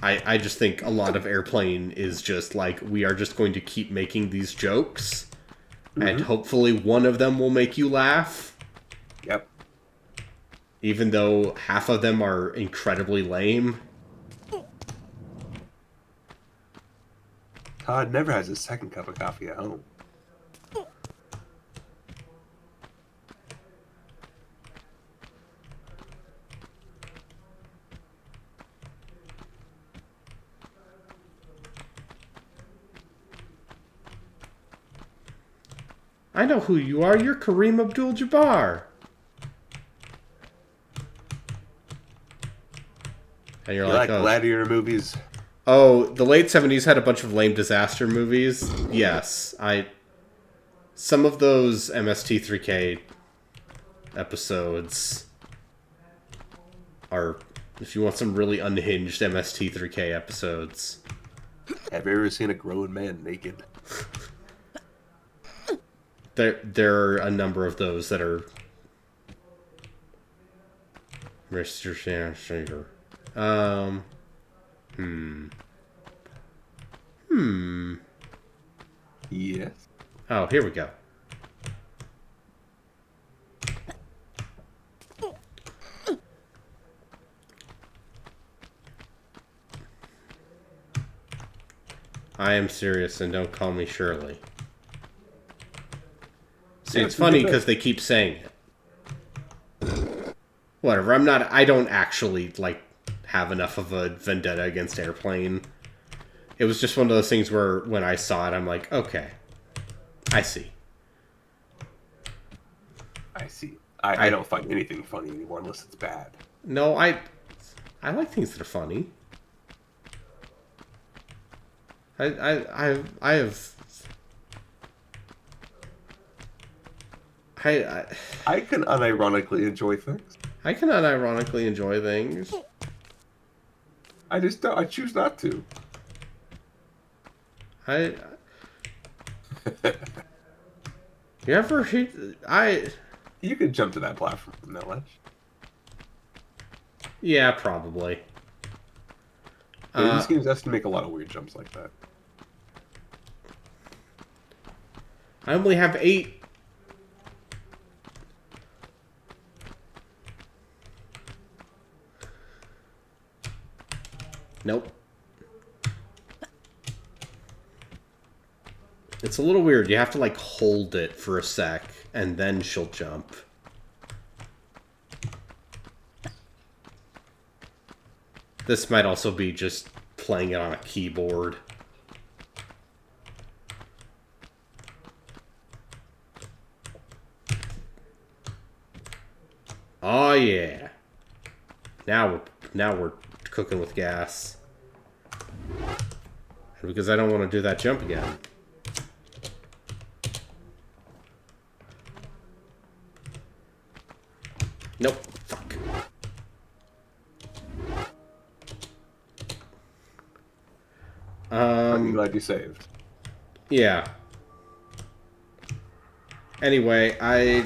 I just think a lot of Airplane is just like, we are just going to keep making these jokes, and hopefully one of them will make you laugh, Yep. even though half of them are incredibly lame. Todd never has his second cup of coffee at home. I know who you are. You're Kareem Abdul-Jabbar. And you're You like, like oh. gladiator movies? Oh, the late 70s had a bunch of lame disaster movies. Yes, some of those MST3K episodes are, if you want some really unhinged MST3K episodes. Have you ever seen a grown man naked? There are a number of those that are Mr. Shanger. Yes. Oh, here we go. I am serious, and don't call me Shirley. See, Yeah, it's it's a funny good bit. because they keep saying it. Whatever, I don't actually, like, have enough of a vendetta against Airplane. It was just one of those things where, when I saw it, I'm like, okay. I see. I see. I don't find anything funny anymore unless it's bad. No, I like things that are funny. I can unironically enjoy things. I can unironically enjoy things. I just don't. I choose not to. You ever hit... You could jump to that platform from that ledge. Yeah, probably. These games has to make a lot of weird jumps like that. I only have 8. Nope. It's a little weird. You have to, like, hold it for a sec, and then she'll jump. This might also be just playing it on a keyboard. Oh, yeah. Now we're cooking with gas. And because I don't want to do that jump again. Nope. Fuck. I'm glad you saved. Yeah. Anyway, I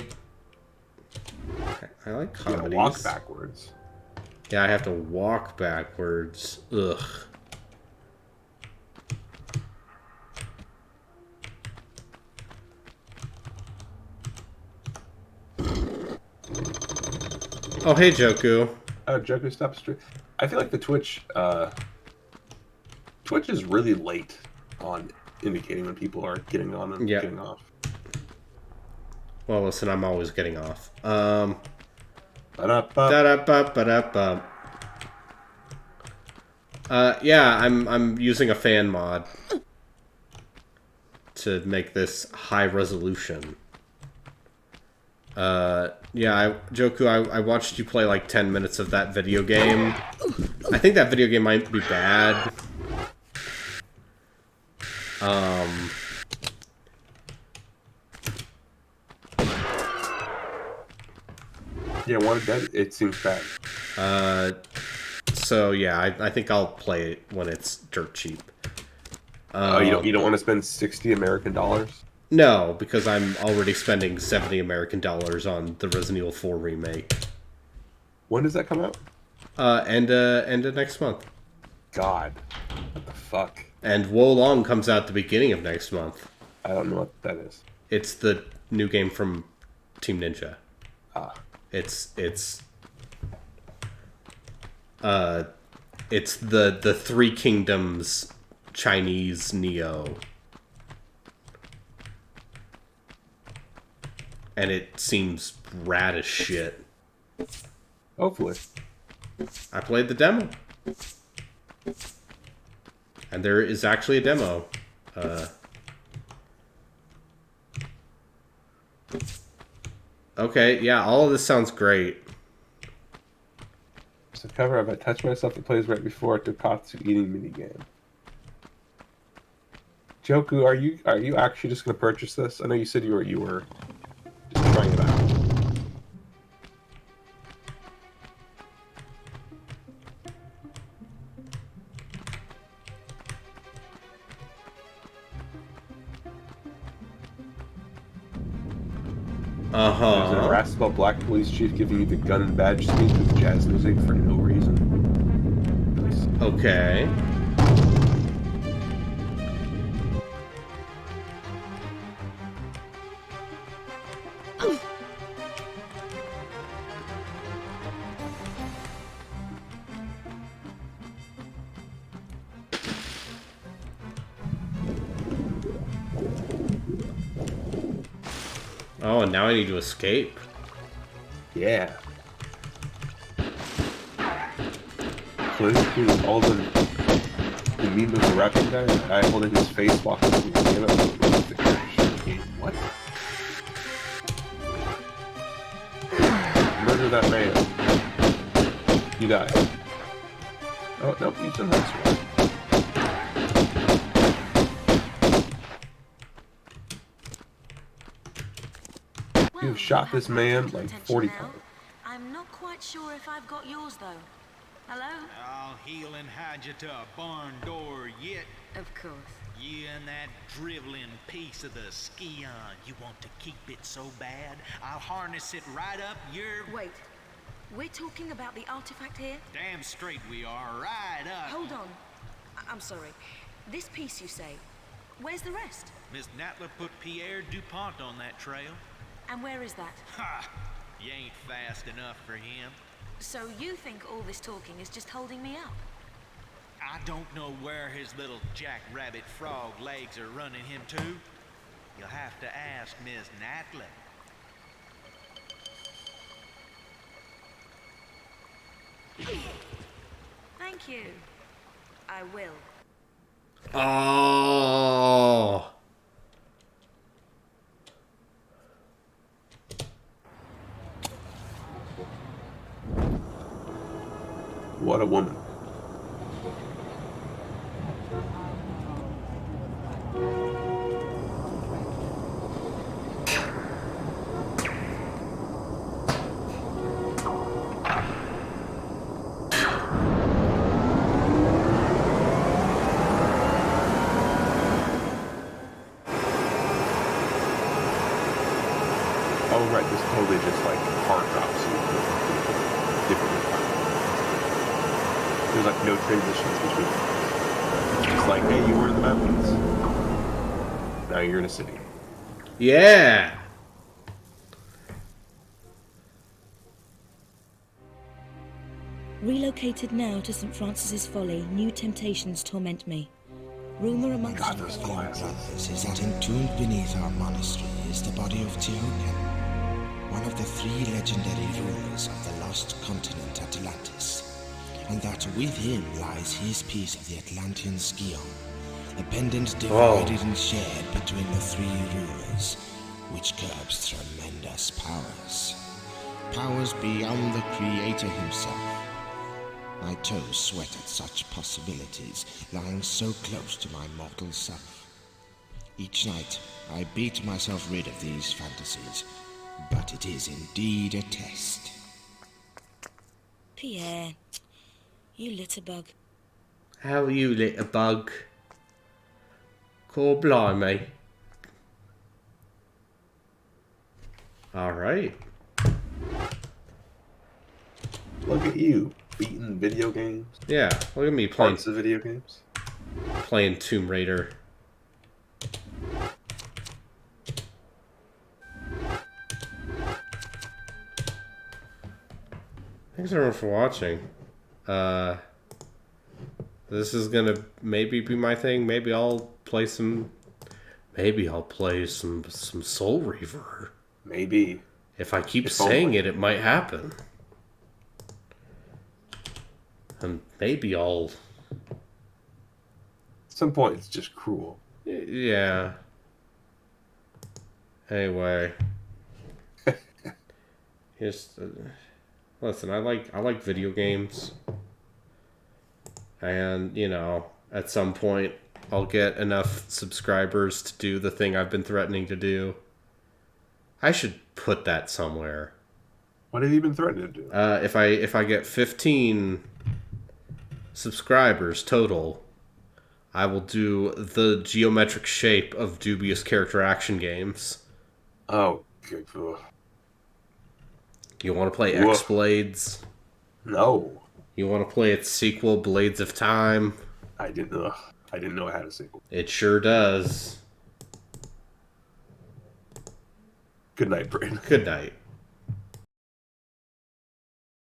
like You comedies. gotta walk backwards. Yeah, I have to walk backwards. Ugh. Oh, hey, Joku. Joker stop stream. I feel like the Twitch is really late on indicating when people are getting on and Yep. getting off. Well, listen, I'm always getting off. Ba-da-ba. Da-da-ba-ba-da-ba. Yeah, I'm using a fan mod to make this high resolution. Yeah, Joku, I watched you play like 10 minutes of that video game. I think that video game might be bad. Yeah, Wanted Dead, it seems bad. So yeah, I think I'll play it when it's dirt cheap. Oh, you don't want to spend $60 American? No, because I'm already spending $70 American on the Resident Evil 4 remake. When does that come out? End of next month. God, what the fuck? And Wolong comes out the beginning of next month. I don't know what that is. It's the new game from Team Ninja. Ah. It's the Three Kingdoms Chinese Neo. And it seems rad as shit. Hopefully. I played the demo. And there is actually a demo. Okay, yeah, all of this sounds great. It's a cover of I Touch Myself that plays right before Tokatsu eating minigame. Joku, are you actually just gonna purchase this? I know you said you were just trying it out. There's an irascible black police chief giving you the gun and badge speech with jazz music for no reason. Nice. Okay. Oh, and now I need to escape. Yeah. So this is all the meme of the rapping guy, the guy holding his face walking through the game with the crash. What? Murder that man. You die. Oh, nope, you still have one. You've shot this man like 40 times. I'm not quite sure if I've got yours though. Hello? I'll heal and hide you to a barn door yet. Of course. You and that driveling piece of the Scion. You want to keep it so bad? I'll harness it right up your... Wait. We're talking about the artifact here? Damn straight we are. Right up. Hold on. I'm sorry. This piece you say. Where's the rest? Miss Natla put Pierre DuPont on that trail. And where is that? Ha! You ain't fast enough for him. So you think all this talking is just holding me up? I don't know where his little jackrabbit frog legs are running him to. You'll have to ask Miss Natla. Thank you. I will. Oh. What a woman. Oh, right, this totally just like hard drops you different environments. There's like no transitions between them. It's like, hey, you were in the mountains. Now you're in a city. Yeah. Relocated now to St. Francis's Folly, new temptations torment me. Rumour amongst God, those glasses. Brothers is that entombed beneath our monastery is the body of Teokan, one of the 3 legendary rulers of the lost continent Atlantis, and that with him lies his piece of the Atlantean Skion, a pendant divided and shared between the 3 rulers, which curbs tremendous powers. Powers beyond the Creator himself. My toes sweat at such possibilities, lying so close to my mortal self. Each night, I beat myself rid of these fantasies, but it is indeed a test. Pierre, you litterbug. How are you, little bug? Call blimey. Alright. Look at you, beating video games. Yeah, look at me playing, Parts of video games. playing Tomb Raider. Thanks everyone for watching. This is gonna maybe be my thing. Maybe I'll play some Soul Reaver. Maybe. If I keep If saying only. it might happen. And maybe I'll... At some point, it's just cruel. Yeah. Anyway. Just... listen, I like video games. And, you know, at some point, I'll get enough subscribers to do the thing I've been threatening to do. I should put that somewhere. What have you been threatening to do? If I get 15 subscribers total, I will do the geometric shape of dubious character action games. Oh, good. Ugh. You want to play Woof. X-Blades? No. You want to play its sequel, Blades of Time? I didn't know it had a sequel. It sure does. Good night, Brain. Good night.